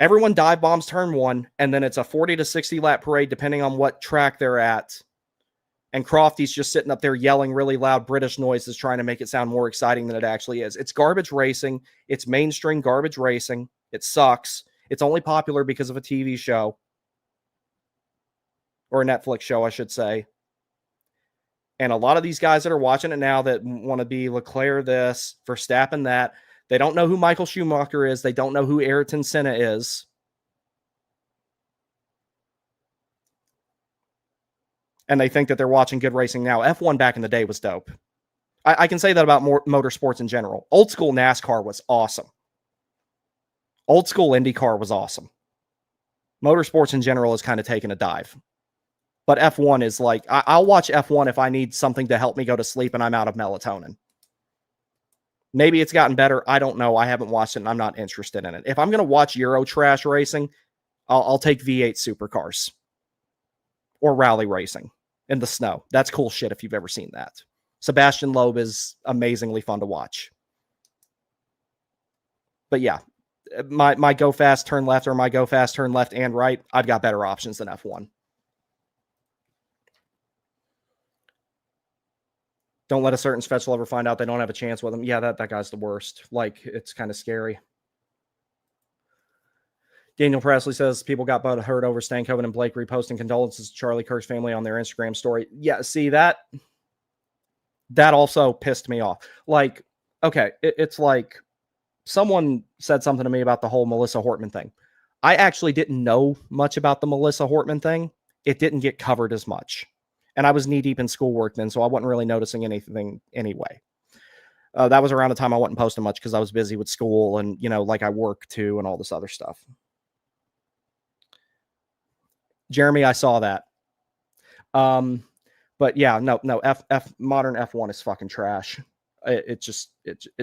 Speaker 1: Everyone dive bombs turn one, and then it's a 40 to 60 lap parade, depending on what track they're at. And Crofty's just sitting up there yelling really loud British noises, trying to make it sound more exciting than it actually is. It's garbage racing. It's mainstream garbage racing. It sucks. It's only popular because of a TV show. Or a Netflix show, I should say. And a lot of these guys that are watching it now that want to be Leclerc this, Verstappen that, they don't know who Michael Schumacher is. They don't know who Ayrton Senna is. And they think that they're watching good racing now. F1 back in the day was dope. I can say that about motorsports in general. Old school NASCAR was awesome. Old school IndyCar was awesome. Motorsports in general is kind of taking a dive. But F1 is like, I'll watch F1 if I need something to help me go to sleep and I'm out of melatonin. Maybe it's gotten better. I don't know. I haven't watched it and I'm not interested in it. If I'm going to watch Euro trash racing, I'll take V8 supercars or rally racing in the snow. That's cool shit if you've ever seen that. Sebastian Loeb is amazingly fun to watch. But yeah, my go fast, turn left, or my go fast, turn left and right, I've got better options than F1. Don't let a certain special ever find out they don't have a chance with him. Yeah, that guy's the worst. Like, it's kind of scary. Daniel Presley says people got butt hurt over Stankoven and Blake reposting condolences to Charlie Kirk's family on their Instagram story. Yeah, see that also pissed me off. Like, okay, it's like someone said something to me about the whole Melissa Hortman thing. I actually didn't know much about the Melissa Hortman thing. It didn't get covered as much. And I was knee deep in schoolwork then, so I wasn't really noticing anything anyway. That was around the time I wasn't posting much because I was busy with school and, like I work too and all this other stuff. Jeremy, I saw that. But yeah, no, modern F1 is fucking trash. It just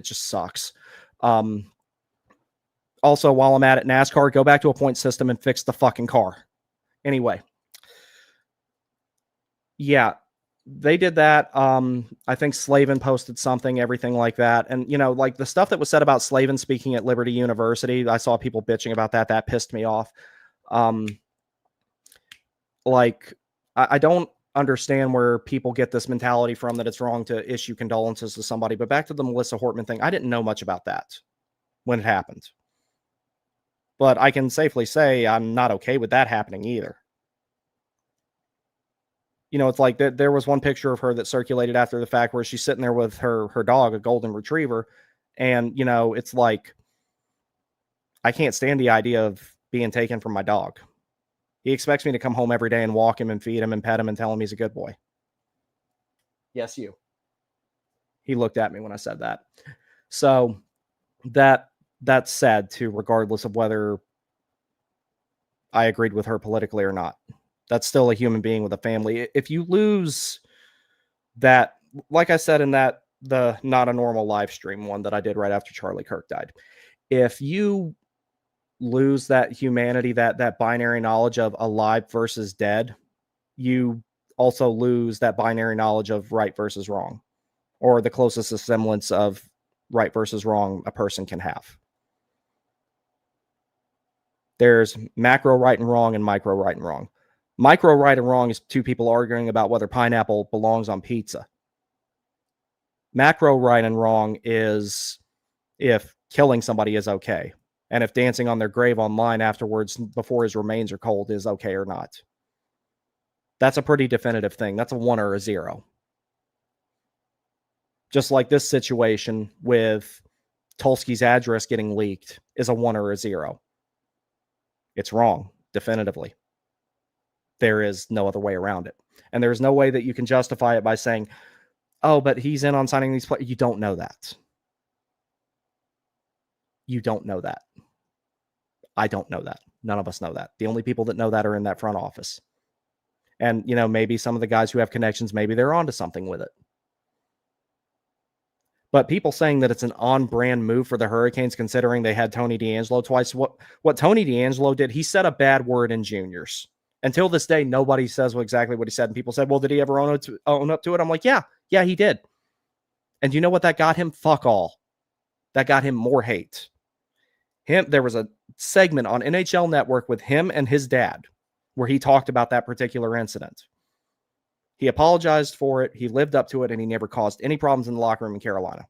Speaker 1: sucks. Also, while I'm at it, NASCAR, go back to a point system and fix the fucking car. Anyway. Yeah, they did that. I think Slavin posted something, everything like that. And, like the stuff that was said about Slavin speaking at Liberty University, I saw people bitching about that. That pissed me off. I don't understand where people get this mentality from that it's wrong to issue condolences to somebody. But back to the Melissa Hortman thing, I didn't know much about that when it happened. But I can safely say I'm not okay with that happening either. It's like there was one picture of her that circulated after the fact where she's sitting there with her dog, a golden retriever. And, it's like, I can't stand the idea of being taken from my dog. He expects me to come home every day and walk him and feed him and pet him and tell him he's a good boy. Yes, you. He looked at me when I said that. So that's sad too, regardless of whether I agreed with her politically or not. That's still a human being with a family. If you lose that, like I said in the Not a Normal live stream one that I did right after Charlie Kirk died, if you lose that humanity, that binary knowledge of alive versus dead, you also lose that binary knowledge of right versus wrong, or the closest semblance of right versus wrong a person can have. There's macro right and wrong and micro right and wrong. Micro right and wrong is two people arguing about whether pineapple belongs on pizza. Macro right and wrong is if killing somebody is okay, and if dancing on their grave online afterwards before his remains are cold is okay or not. That's a pretty definitive thing. That's a 1 or a 0. Just like this situation with Tulski's address getting leaked is a 1 or a 0. It's wrong, definitively. There is no other way around it. And there's no way that you can justify it by saying, oh, but he's in on signing these players. You don't know that. You don't know that. I don't know that. None of us know that. The only people that know that are in that front office. And, maybe some of the guys who have connections, maybe they're onto something with it. But people saying that it's an on-brand move for the Hurricanes, considering they had Tony DeAngelo twice. What Tony DeAngelo did, he said a bad word in juniors. Until this day, nobody says exactly what he said. And people said, well, did he ever own up to it? I'm like, yeah, he did. And you know what that got him? Fuck all. That got him more hate. There was a segment on NHL Network with him and his dad where he talked about that particular incident. He apologized for it. He lived up to it, and he never caused any problems in the locker room in Carolina.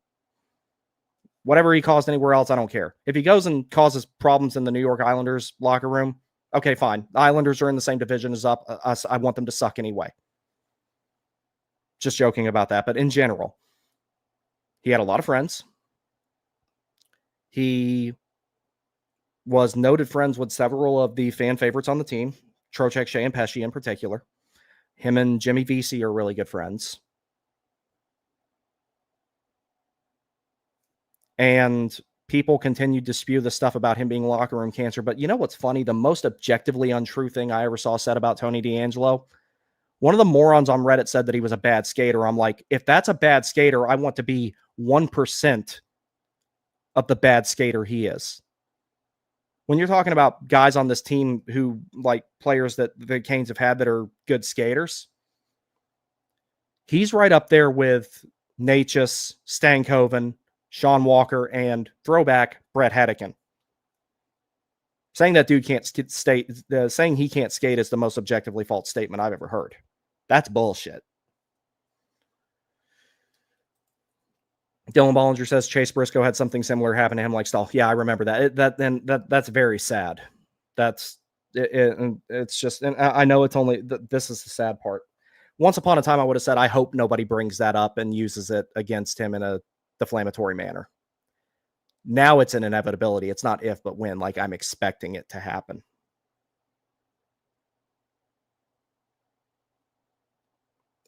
Speaker 1: Whatever he caused anywhere else, I don't care. If he goes and causes problems in the New York Islanders locker room, okay, fine. The Islanders are in the same division as us. I want them to suck anyway. Just joking about that. But in general, he had a lot of friends. He was noted friends with several of the fan favorites on the team, Trocheck, Shea, and Pesce in particular. Him and Jimmy Vesey are really good friends. And people continued to spew the stuff about him being locker room cancer. But you know what's funny? The most objectively untrue thing I ever saw said about Tony DeAngelo, one of the morons on Reddit said that he was a bad skater. I'm like, if that's a bad skater, I want to be 1% of the bad skater he is. When you're talking about guys on this team who, like players that the Canes have had that are good skaters, he's right up there with Necas, Stankoven, Sean Walker, and throwback Brett Hedican. Saying that dude can't saying he can't skate is the most objectively false statement I've ever heard. That's bullshit. Dylan Bollinger says Chase Briscoe had something similar happen to him like Stahl. Yeah, I remember that. That's very sad. That's it's just, and I know it's only this is the sad part. Once upon a time, I would have said, I hope nobody brings that up and uses it against him in a defamatory manner. Now it's an inevitability. It's not if, but when. Like, I'm expecting it to happen.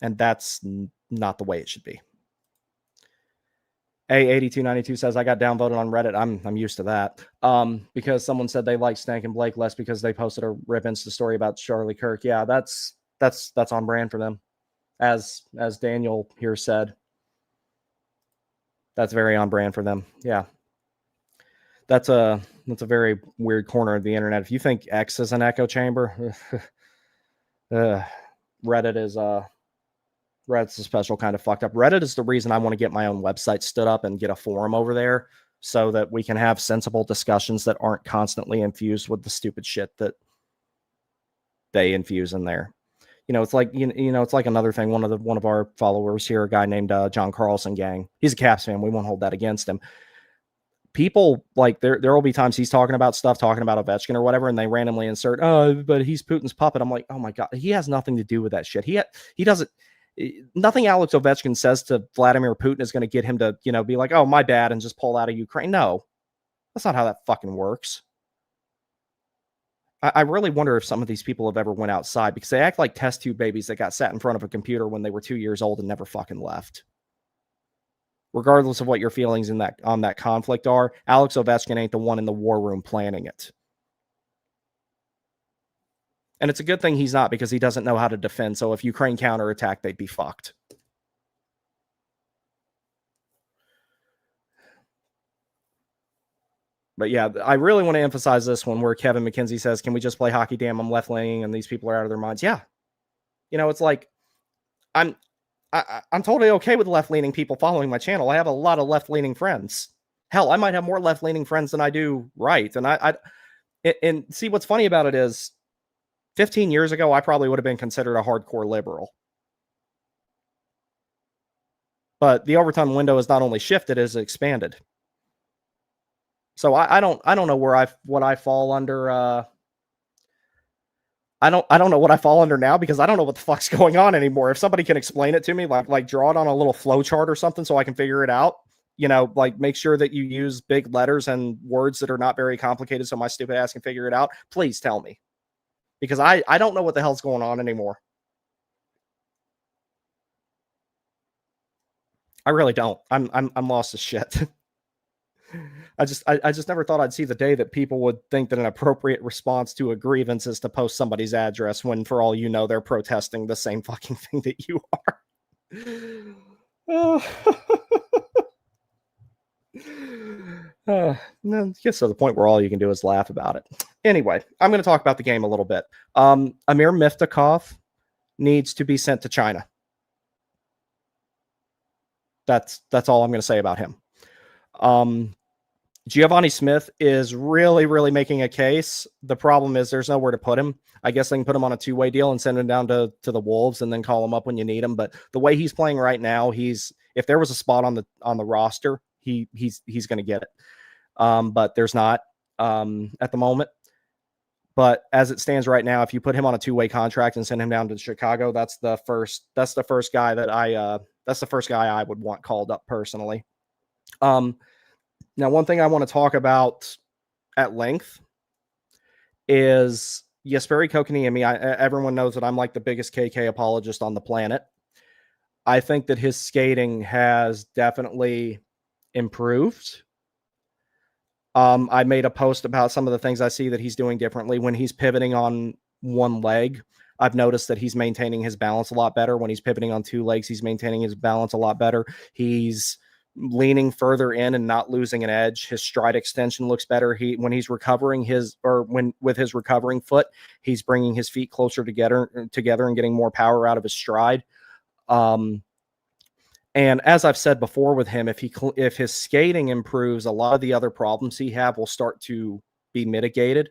Speaker 1: And that's not the way it should be. A8292 says, I got downvoted on Reddit. I'm used to that. Because someone said they like Stank and Blake less because they posted a rip Insta story about Charlie Kirk. Yeah, that's on brand for them. As Daniel here said. That's very on brand for them. Yeah. That's a very weird corner of the internet. If you think X is an echo chamber, Reddit is Reddit's a special kind of fucked up. Reddit is the reason I want to get my own website stood up and get a forum over there so that we can have sensible discussions that aren't constantly infused with the stupid shit that they infuse in there. You know, it's like it's like another thing. One of our followers here, a guy named John Carlson Gang. He's a Caps fan. We won't hold that against him. People like there will be times he's talking about Ovechkin or whatever, and they randomly insert, oh, but he's Putin's puppet. I'm like, oh my God, he has nothing to do with that shit. He doesn't. Nothing Alex Ovechkin says to Vladimir Putin is going to get him to, be like, oh, my bad, and just pull out of Ukraine. No, that's not how that fucking works. I really wonder if some of these people have ever went outside, because they act like test tube babies that got sat in front of a computer when they were 2 years old and never fucking left. Regardless of what your feelings on that conflict are, Alex Ovechkin ain't the one in the war room planning it. And it's a good thing he's not, because he doesn't know how to defend. So if Ukraine counterattacked, they'd be fucked. But yeah, I really want to emphasize this one where Kevin McKenzie says, can we just play hockey? Damn, I'm left leaning and these people are out of their minds. Yeah. It's like, I'm totally okay with left leaning people following my channel. I have a lot of left leaning friends. Hell, I might have more left leaning friends than I do right. And see, what's funny about it is 15 years ago, I probably would have been considered a hardcore liberal. But the overtime window has not only shifted, it has expanded. So I don't know what I fall under. I don't know what I fall under now, because I don't know what the fuck's going on anymore. If somebody can explain it to me, like draw it on a little flow chart or something so I can figure it out, like make sure that you use big letters and words that are not very complicated so my stupid ass can figure it out. Please tell me, because I don't know what the hell's going on anymore. I really don't. I'm lost as shit. I just never thought I'd see the day that people would think that an appropriate response to a grievance is to post somebody's address, when for all you know, they're protesting the same fucking thing that you are. It gets to the point where all you can do is laugh about it. Anyway, I'm going to talk about the game a little bit. Amir Miftakov needs to be sent to China. That's all I'm going to say about him. Giovanni Smith is really, really making a case. The problem is there's nowhere to put him. I guess they can put him on a two-way deal and send him down to the Wolves and then call him up when you need him. But the way he's playing right now, if there was a spot on the roster, he's going to get it. But there's not at the moment. But as it stands right now, if you put him on a two-way contract and send him down to Chicago, that's the first guy I would want called up personally. Now, one thing I want to talk about at length is Jesperi Kotkaniemi. Everyone knows that I'm like the biggest KK apologist on the planet. I think that his skating has definitely improved. I made a post about some of the things I see that he's doing differently. When he's pivoting on one leg, I've noticed that he's maintaining his balance a lot better. When he's pivoting on two legs, he's maintaining his balance a lot better. He's leaning further in and not losing an edge. His stride extension looks better. When he's recovering with his recovering foot, he's bringing his feet closer together and getting more power out of his stride. And as I've said before with him, if his skating improves, a lot of the other problems he have will start to be mitigated.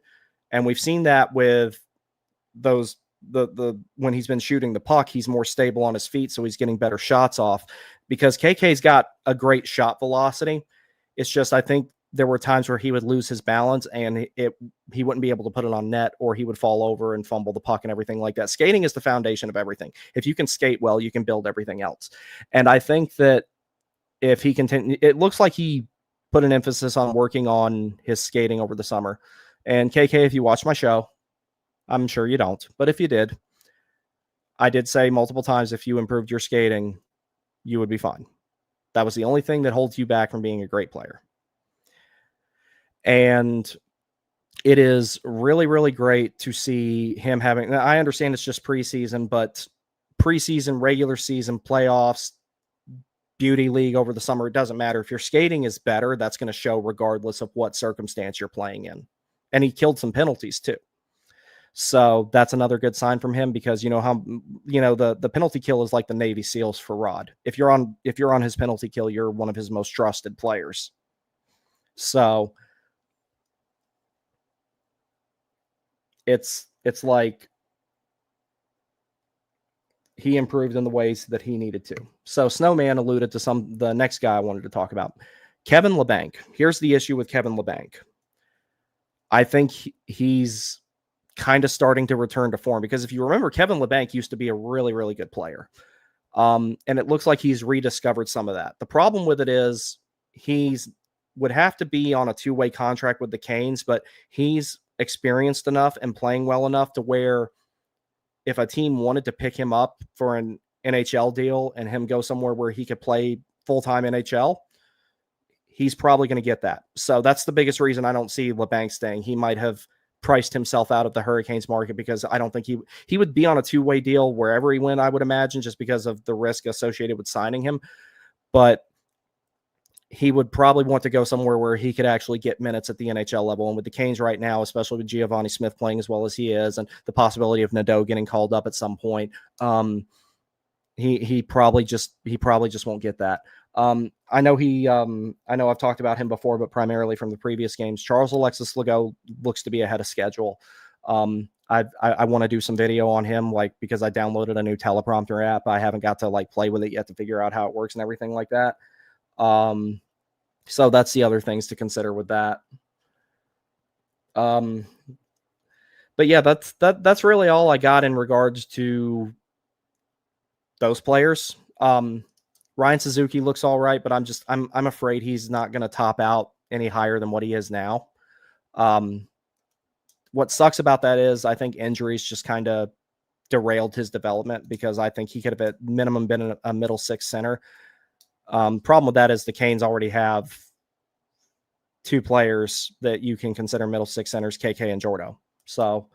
Speaker 1: And we've seen that with those when he's been shooting the puck, he's more stable on his feet, so he's getting better shots off, because KK's got a great shot velocity. It's just, I think there were times where he would lose his balance and he wouldn't be able to put it on net, or he would fall over and fumble the puck and everything like that. Skating is the foundation of everything. If you can skate well, you can build everything else. And I think that if he continue, it looks like he put an emphasis on working on his skating over the summer. And KK, if you watch my show, I'm sure you don't, but if you did, I did say multiple times, if you improved your skating, you would be fine. That was the only thing that holds you back from being a great player. And it is really, really great to see him having, I understand it's just preseason, but preseason, regular season, playoffs, beauty league over the summer, it doesn't matter. If your skating is better, that's going to show regardless of what circumstance you're playing in. And he killed some penalties too. So that's another good sign from him, because the penalty kill is like the Navy SEALs for Rod. If you're on his penalty kill, you're one of his most trusted players. So it's like he improved in the ways that he needed to. So Snowman alluded to the next guy I wanted to talk about, Kevin Labanc. Here's the issue with Kevin Labanc. I think he's kind of starting to return to form, because if you remember, Kevin Labanc used to be a really, really good player. And it looks like he's rediscovered some of that. The problem with it is would have to be on a 2-way contract with the Canes, but he's experienced enough and playing well enough to where if a team wanted to pick him up for an NHL deal and him go somewhere where he could play full-time NHL, he's probably going to get that. So that's the biggest reason I don't see Labanc staying. He might have priced himself out of the Hurricanes market, because I don't think he would be on a 2-way deal wherever he went, I would imagine, just because of the risk associated with signing him. But he would probably want to go somewhere where he could actually get minutes at the NHL level. And with the Canes right now, especially with Giovanni Smith playing as well as he is, and the possibility of Nadeau getting called up at some point, he probably just won't get that. I know I've talked about him before, but primarily from the previous games, Charles Alexis Legault looks to be ahead of schedule. I want to do some video on him, because I downloaded a new teleprompter app. I haven't got to play with it yet to figure out how it works and everything like that. So that's the other things to consider with that. But yeah, that's really all I got in regards to those players. Ryan Suzuki looks all right, but I'm afraid he's not going to top out any higher than what he is now. What sucks about that is I think injuries just kind of derailed his development, because I think he could have at minimum been a middle 6 center. Problem with that is the Canes already have 2 players that you can consider middle 6 centers, KK and Jordo. So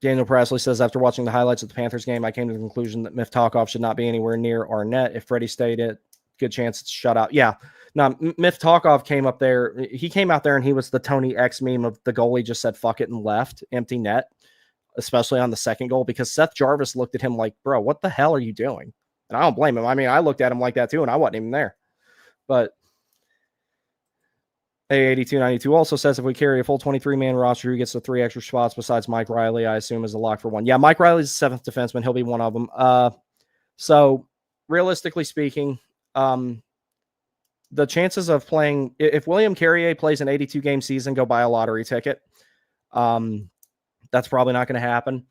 Speaker 1: Daniel Presley says, after watching the highlights of the Panthers game, I came to the conclusion that Miftakov should not be anywhere near our net. If Freddie stayed it, good chance it's shut out. Yeah. No, Miftakov came up there. He came out there and he was the Tony X meme of the goalie just said, fuck it, and left, empty net, especially on the second goal, because Seth Jarvis looked at him like, bro, what the hell are you doing? And I don't blame him. I mean, I looked at him like that too, and I wasn't even there. But A8292 also says, if we carry a full 23-man roster, who gets the 3 extra spots besides Mike Riley, I assume is a lock for 1. Yeah, Mike Riley's the 7th defenseman. He'll be one of them. So realistically speaking, the chances of playing, if William Carrier plays an 82-game season, go buy a lottery ticket. That's probably not going to happen.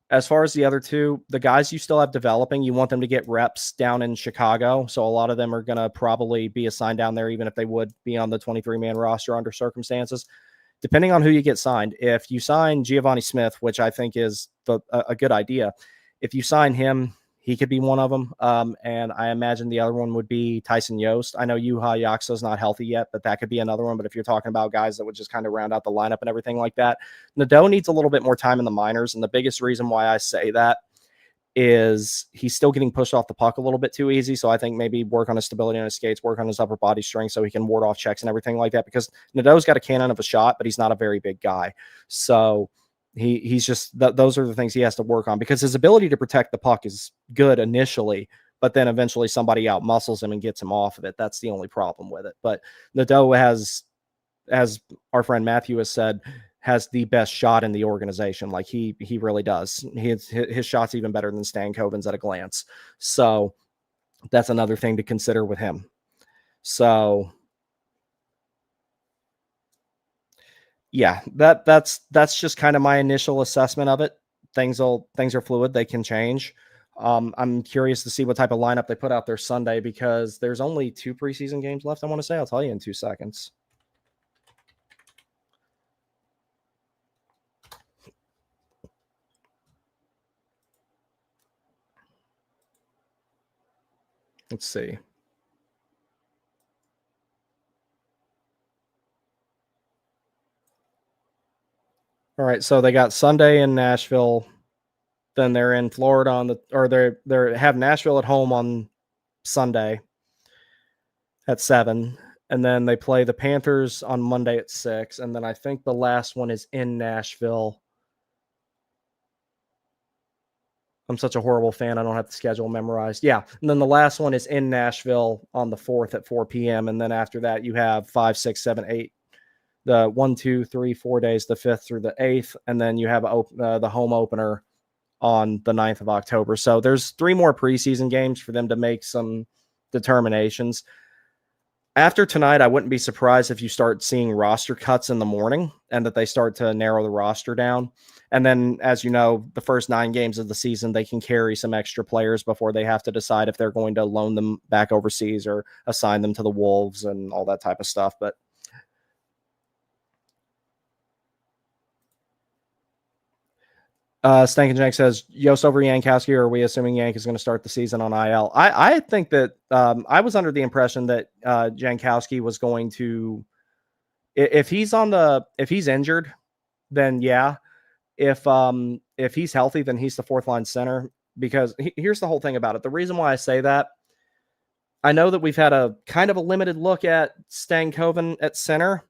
Speaker 1: As far as the other 2, the guys you still have developing, you want them to get reps down in Chicago. So a lot of them are going to probably be assigned down there, even if they would be on the 23-man roster under circumstances. Depending on who you get signed, if you sign Giovanni Smith, which I think is a good idea, if you sign him, he could be one of them. And I imagine the other one would be Tyson Yost. I know Juha Jaksa is not healthy yet, but that could be another one. But if you're talking about guys that would just kind of round out the lineup and everything like that, Nadeau needs a little bit more time in the minors. And the biggest reason why I say that is he's still getting pushed off the puck a little bit too easy. So I think maybe work on his stability on his skates, work on his upper body strength so he can ward off checks and everything like that, because Nadeau's got a cannon of a shot, but he's not a very big guy. So he's just those are the things he has to work on, because his ability to protect the puck is good initially, but then eventually somebody out muscles him and gets him off of it. That's the only problem with it. But Nadeau has, as our friend Matthew has said, has the best shot in the organization. Like he really does. His shot's even better than Stankoven's at a glance. So that's another thing to consider with him. So yeah, that's just kind of my initial assessment of it. Things are fluid; they can change. I'm curious to see what type of lineup they put out there Sunday because there's only 2 preseason games left. I want to say I'll tell you in 2 seconds. Let's see. All right, so they got Sunday in Nashville. Then they're in Florida on the, or they have Nashville at home on Sunday at 7, and then they play the Panthers on Monday at 6, and then I think the last one is in Nashville. I'm such a horrible fan. I don't have the schedule memorized. Yeah, and then the last one is in Nashville on the 4th at 4 p.m. And then after that, you have 5, 6, 7, 8. The 1, 2, 3, 4 days, the 5th through the 8th, and then you have the home opener on the 9th of October. So there's 3 more preseason games for them to make some determinations. After tonight, I wouldn't be surprised if you start seeing roster cuts in the morning and that they start to narrow the roster down. And then, as you know, the first 9 games of the season, they can carry some extra players before they have to decide if they're going to loan them back overseas or assign them to the Wolves and all that type of stuff. But Stankin Jank says, Yost over Jankowski, or are we assuming Yank is going to start the season on IL? I think that I was under the impression that Jankowski was going to, if he's injured, then yeah. If he's healthy, then he's the 4th line center. Because here's the whole thing about it. The reason why I say that, I know that we've had a kind of a limited look at Stankoven at center.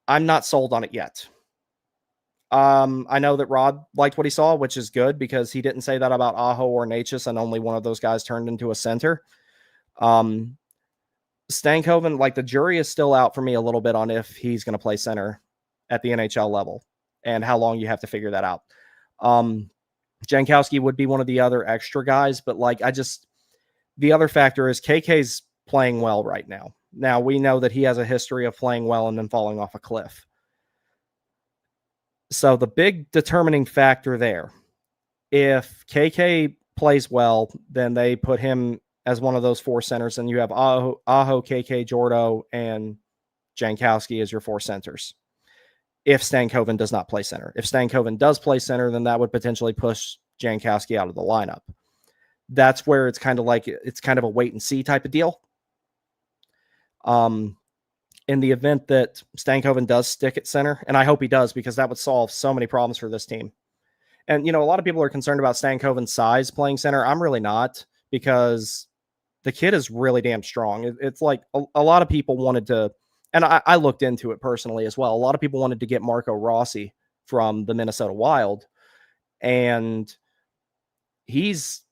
Speaker 1: I'm not sold on it yet. I know that Rod liked what he saw, which is good because he didn't say that about Aho or Necas, and only one of those guys turned into a center. Stankoven, like, the jury is still out for me a little bit on if he's going to play center at the NHL level and how long you have to figure that out. Jankowski would be one of the other extra guys, but the other factor is KK's playing well right now. Now, we know that he has a history of playing well and then falling off a cliff. So the big determining factor there, if KK plays well, then they put him as one of those 4 centers, and you have Aho, KK, Jordo, and Jankowski as your 4 centers. If Stankoven does not play center. If Stankoven does play center, then that would potentially push Jankowski out of the lineup. That's where it's kind of a wait and see type of deal. In the event that Stankoven does stick at center, and I hope he does, because that would solve so many problems for this team. And, a lot of people are concerned about Stankoven's size playing center. I'm really not, because the kid is really damn strong. It's like a lot of people wanted to, and I looked into it personally as well. A lot of people wanted to get Marco Rossi from the Minnesota Wild, and he's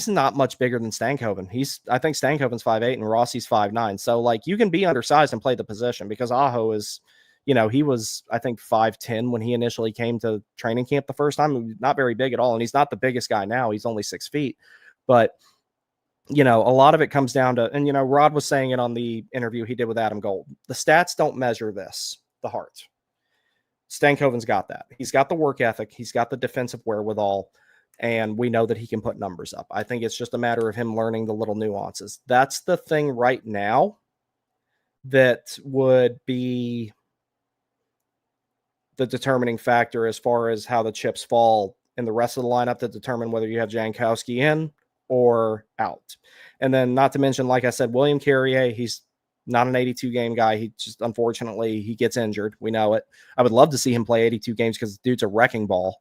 Speaker 1: not much bigger than Stankoven. I think Stankoven's 5'8" and Rossi's 5'9". So, like, you can be undersized and play the position, because Aho is, he was, I think, 5'10" when he initially came to training camp the first time. Not very big at all. And he's not the biggest guy now. He's only 6 feet. But, a lot of it comes down to, and, Rod was saying it on the interview he did with Adam Gold. The stats don't measure this, the heart. Stankoven's got that. He's got the work ethic. He's got the defensive wherewithal. And we know that he can put numbers up. I think it's just a matter of him learning the little nuances. That's the thing right now that would be the determining factor as far as how the chips fall in the rest of the lineup to determine whether you have Jankowski in or out. And then, not to mention, like I said, William Carrier, he's not an 82-game guy. He just, unfortunately, he gets injured. We know it. I would love to see him play 82 games because the dude's a wrecking ball.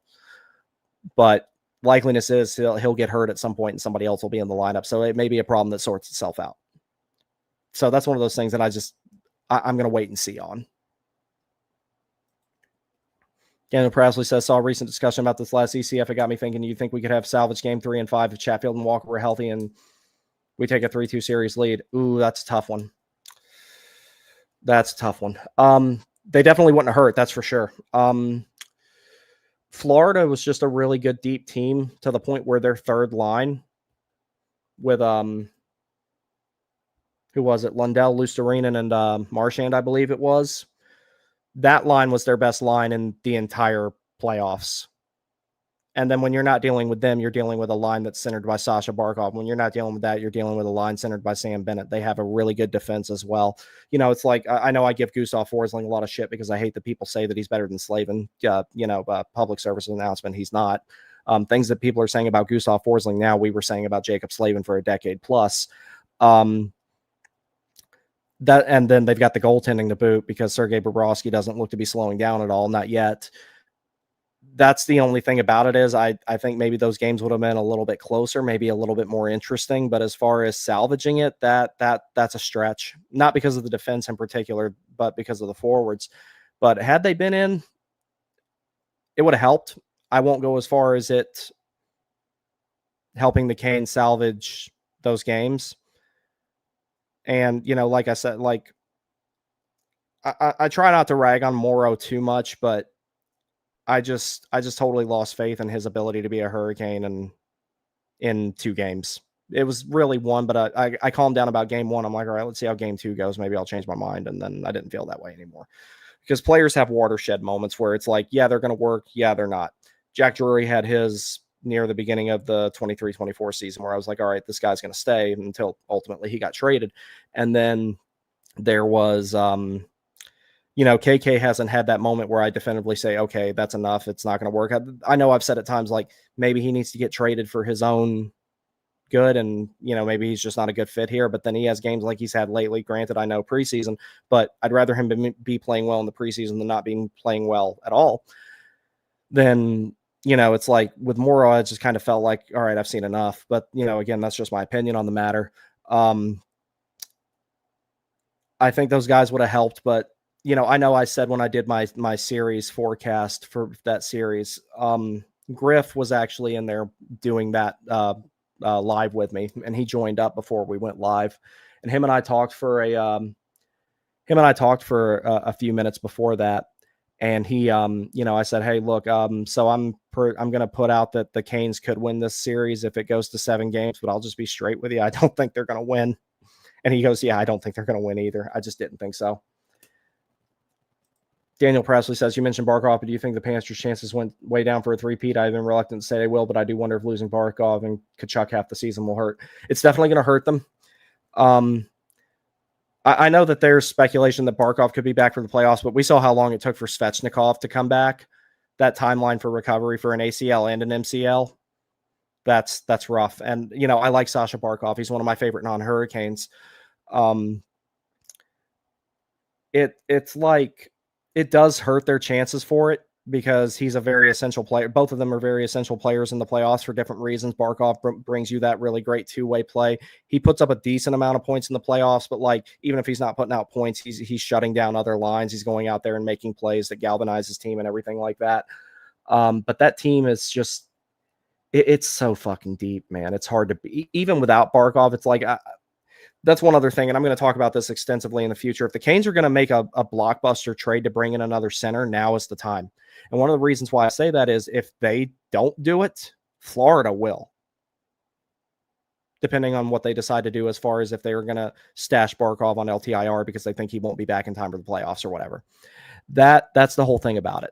Speaker 1: But likeliness is he'll get hurt at some point and somebody else will be in the lineup. So it may be a problem that sorts itself out. So that's one of those things that I'm going to wait and see on. Daniel Prasley says, saw a recent discussion about this last ECF. It got me thinking, do you think we could have salvage game 3 and 5 if Chatfield and Walker were healthy and we take a 3-2 series lead? Ooh, that's a tough one. That's a tough one. They definitely wouldn't have hurt, that's for sure. Florida was just a really good deep team to the point where their third line with who was it? Lundell, Lusterinen, and Marchand, I believe it was. That line was their best line in the entire playoffs. And then when you're not dealing with them, you're dealing with a line that's centered by Sasha Barkov. When you're not dealing with that, you're dealing with a line centered by Sam Bennett. They have a really good defense as well. You know, it's like, I know I give Gustav Forsling a lot of shit because I hate that people say that he's better than Slavin. Public service announcement, he's not. Things that people are saying about Gustav Forsling now, we were saying about Jacob Slavin for a decade plus. And then they've got the goaltending to boot because Sergei Bobrovsky doesn't look to be slowing down at all, not yet. That's the only thing about it is I think maybe those games would have been a little bit closer, maybe a little bit more interesting. But as far as salvaging it, that's a stretch, not because of the defense in particular, but because of the forwards. But had they been in, it would have helped. I won't go as far as it helping the Canes salvage those games. And, like I said, like I try not to rag on Morrow too much, but I just totally lost faith in his ability to be a Hurricane in 2 games. It was really one, but I calmed down about game 1. I'm like, all right, let's see how game 2 goes. Maybe I'll change my mind. And then I didn't feel that way anymore because players have watershed moments where it's like, yeah, they're going to work. Yeah, they're not. Jack Drury had his near the beginning of the 23-24 season where I was like, all right, this guy's going to stay until ultimately he got traded. And then there was, KK hasn't had that moment where I definitively say, okay, that's enough. It's not going to work. I know I've said at times like maybe he needs to get traded for his own good. And, maybe he's just not a good fit here, but then he has games like he's had lately. Granted, I know preseason, but I'd rather him be playing well in the preseason than not being playing well at all. Then, it's like with Morrow, I just kind of felt like, all right, I've seen enough. But, again, that's just my opinion on the matter. I think those guys would have helped, but I know I said when I did my series forecast for that series, Griff was actually in there doing that live with me, and he joined up before we went live, and him and I talked for a few minutes before that, and he, I said, hey, look, so I'm going to put out that the Canes could win this series if it goes to 7 games, but I'll just be straight with you, I don't think they're going to win. And he goes, yeah, I don't think they're going to win either. I just didn't think so. Daniel Presley says, you mentioned Barkov, but do you think the Panthers' chances went way down for a three-peat? I've been reluctant to say they will, but I do wonder if losing Barkov and Tkachuk half the season will hurt. It's definitely going to hurt them. I know that there's speculation that Barkov could be back for the playoffs, but we saw how long it took for Svechnikov to come back. That timeline for recovery for an ACL and an MCL, that's rough. And, I like Sasha Barkov. He's one of my favorite non-Hurricanes. It's like, it does hurt their chances for it because he's a very essential player. Both of them are very essential players in the playoffs for different reasons. Barkov brings you that really great 2-way play. He puts up a decent amount of points in the playoffs, but like, even if he's not putting out points, he's shutting down other lines. He's going out there and making plays that galvanize his team and everything like that. But that team is just, it's so fucking deep, man. It's hard to be, even without Barkov. It's like, that's one other thing, and I'm going to talk about this extensively in the future. If the Canes are going to make a blockbuster trade to bring in another center, now is the time. And one of the reasons why I say that is if they don't do it, Florida will, depending on what they decide to do as far as if they are going to stash Barkov on LTIR because they think he won't be back in time for the playoffs or whatever. That's the whole thing about it.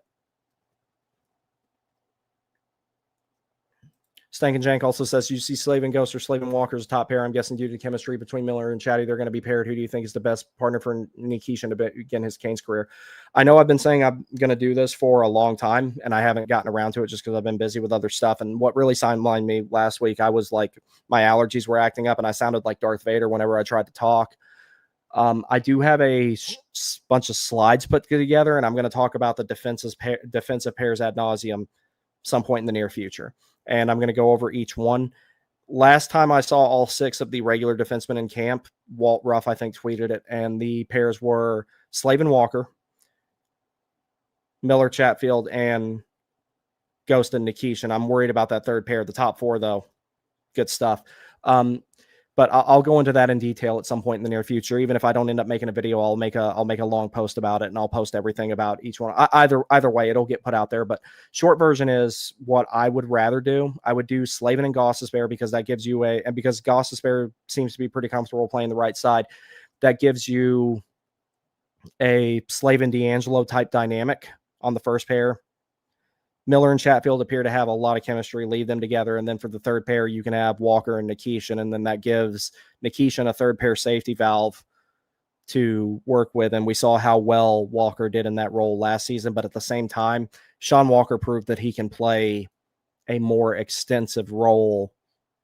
Speaker 1: Stankin Jank also says, you see Slavin Ghost or Slavin Walker as a top pair. I'm guessing due to the chemistry between Miller and Chatty, they're going to be paired. Who do you think is the best partner for Nikishin to begin his Canes career? I know I've been saying I'm going to do this for a long time, and I haven't gotten around to it just because I've been busy with other stuff. And what really sidelined me last week, I was like, my allergies were acting up, and I sounded like Darth Vader whenever I tried to talk. I do have a bunch of slides put together, and I'm going to talk about the defensive pairs ad nauseum some point in the near future. And I'm going to go over each one. Last time I saw all 6 of the regular defensemen in camp, Walt Ruff, I think, tweeted it, and the pairs were Slavin Walker, Miller Chatfield, and Ghost and Nikish. And I'm worried about that third pair. The top 4, though, good stuff. but I'll go into that in detail at some point in the near future. Even if I don't end up making a video, I'll make a long post about it, and I'll post everything about each one. Either way, it'll get put out there. But short version is what I would rather do. I would do Slavin and Gostisbehere, because that gives you and because Gostisbehere seems to be pretty comfortable playing the right side, that gives you a Slavin D'Angelo type dynamic on the first pair. Miller and Chatfield appear to have a lot of chemistry, leave them together. And then for the third pair, you can have Walker and Nikishin, and then that gives Nikishin a third pair safety valve to work with. And we saw how well Walker did in that role last season. But at the same time, Sean Walker proved that he can play a more extensive role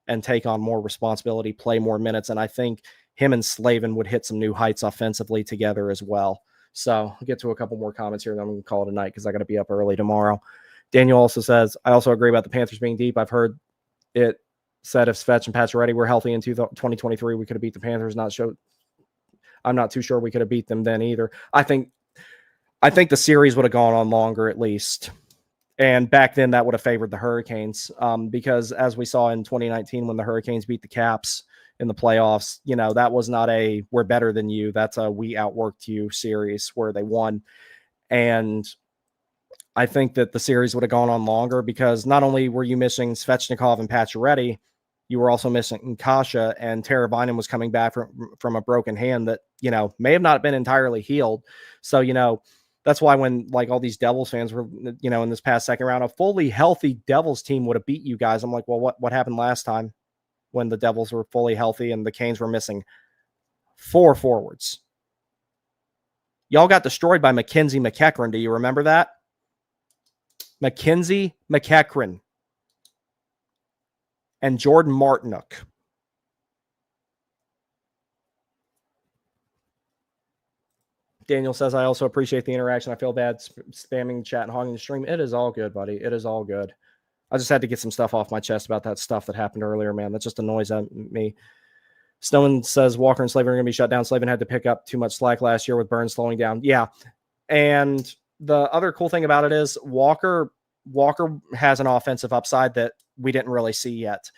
Speaker 1: and take on more responsibility, play more minutes. And I think him and Slavin would hit some new heights offensively together as well. So I'll get to a couple more comments here, and then I'm going to call it a night because I got to be up early tomorrow. Daniel also says, I also agree about the Panthers being deep. I've heard it said if Svetch and Pacioretty were healthy in 2023, we could have beat the Panthers. I'm not too sure we could have beat them then either. I think the series would have gone on longer at least. And back then that would have favored the Hurricanes because as we saw in 2019 when the Hurricanes beat the Caps in the playoffs, that was not a we're better than you. That's a we outworked you series where they won. And I think that the series would have gone on longer because not only were you missing Svechnikov and Pacioretty, you were also missing Kasha, and Teravainen was coming back from a broken hand that, may have not been entirely healed. So, that's why when all these Devils fans were, in this past second round, a fully healthy Devils team would have beat you guys. I'm like, well, what happened last time when the Devils were fully healthy and the Canes were missing 4 forwards? Y'all got destroyed by Mackenzie McEachran. Do you remember that? Mackenzie McEachran and Jordan Martinook. Daniel says, I also appreciate the interaction. I feel bad spamming the chat and hogging the stream. It is all good, buddy. It is all good. I just had to get some stuff off my chest about that stuff that happened earlier, man. That just annoys me. Snowman says Walker and Slavin are going to be shut down. Slavin had to pick up too much slack last year with Burns slowing down. Yeah. And the other cool thing about it is Walker has an offensive upside that we didn't really see yet.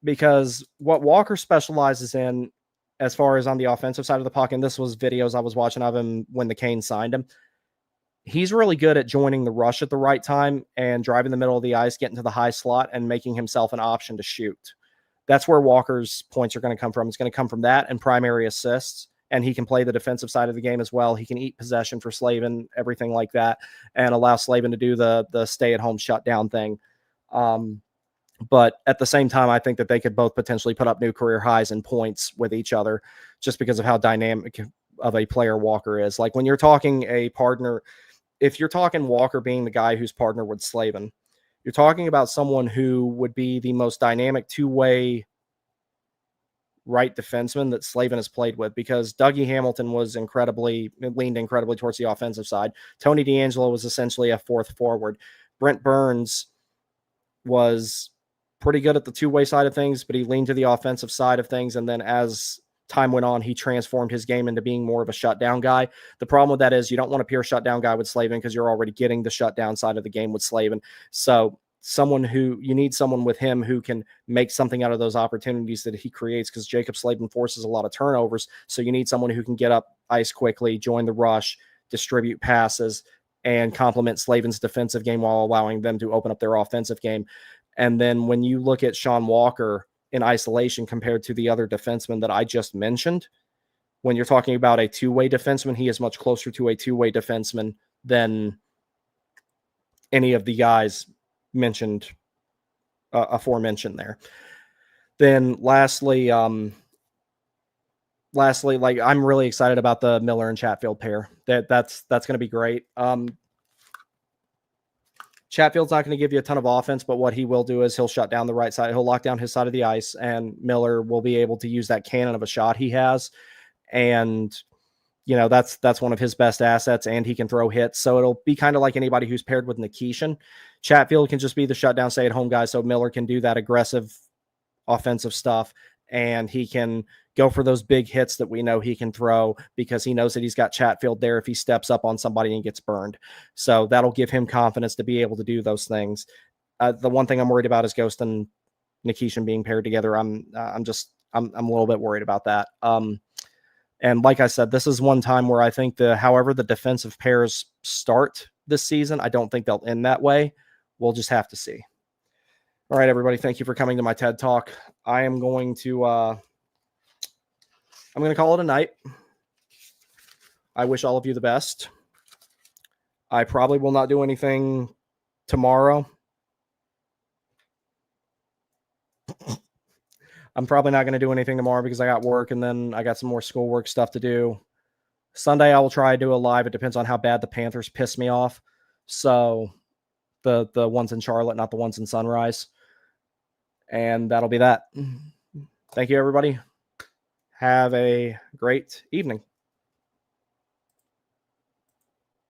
Speaker 1: Because what Walker specializes in as far as on the offensive side of the puck, and this was videos I was watching of him when the Canes signed him, he's really good at joining the rush at the right time and driving the middle of the ice, getting to the high slot and making himself an option to shoot. That's where Walker's points are going to come from. It's going to come from that and primary assists. And he can play the defensive side of the game as well. He can eat possession for Slavin, everything like that, and allow Slavin to do the stay-at-home shutdown thing. But at the same time, I think that they could both potentially put up new career highs in points with each other just because of how dynamic of a player Walker is. Like when you're talking a partner, if you're talking Walker being the guy who's partnered with Slavin, you're talking about someone who would be the most dynamic two-way right defenseman that Slavin has played with, because Dougie Hamilton leaned incredibly towards the offensive side. Tony DeAngelo was essentially a fourth forward. Brent Burns was pretty good at the two-way side of things, but he leaned to the offensive side of things. And then as time went on, he transformed his game into being more of a shutdown guy. The problem with that is you don't want a pure shutdown guy with Slavin because you're already getting the shutdown side of the game with Slavin. So you need someone with him who can make something out of those opportunities that he creates, because Jacob Slavin forces a lot of turnovers. So you need someone who can get up ice quickly, join the rush, distribute passes, and complement Slavin's defensive game while allowing them to open up their offensive game. And then when you look at Sean Walker in isolation compared to the other defensemen that I just mentioned, when you're talking about a two-way defenseman, he is much closer to a two-way defenseman than any of the guys mentioned, aforementioned there. Then lastly, I'm really excited about the Miller and Chatfield pair. That's going to be great. Chatfield's not going to give you a ton of offense, but what he will do is he'll shut down the right side. He'll lock down his side of the ice, and Miller will be able to use that cannon of a shot he has. And, that's one of his best assets, and he can throw hits. So it'll be kind of like anybody who's paired with Nikishin. Chatfield can just be the shutdown, stay-at-home guy, so Miller can do that aggressive offensive stuff, and he can go for those big hits that we know he can throw because he knows that he's got Chatfield there if he steps up on somebody and gets burned. So that'll give him confidence to be able to do those things. The one thing I'm worried about is Ghost and Nikishin being paired together. I'm just I'm a little bit worried about that. And like I said, this is one time where I think however the defensive pairs start this season, I don't think they'll end that way. We'll just have to see. All right, everybody. Thank you for coming to my TED Talk. I am going to call it a night. I wish all of you the best. I probably will not do anything tomorrow. I'm probably not going to do anything tomorrow because I got work and then I got some more schoolwork stuff to do. Sunday, I will try to do a live. It depends on how bad the Panthers piss me off. So the ones in Charlotte, not the ones in Sunrise. And that'll be that. Thank you, everybody. Have a great evening.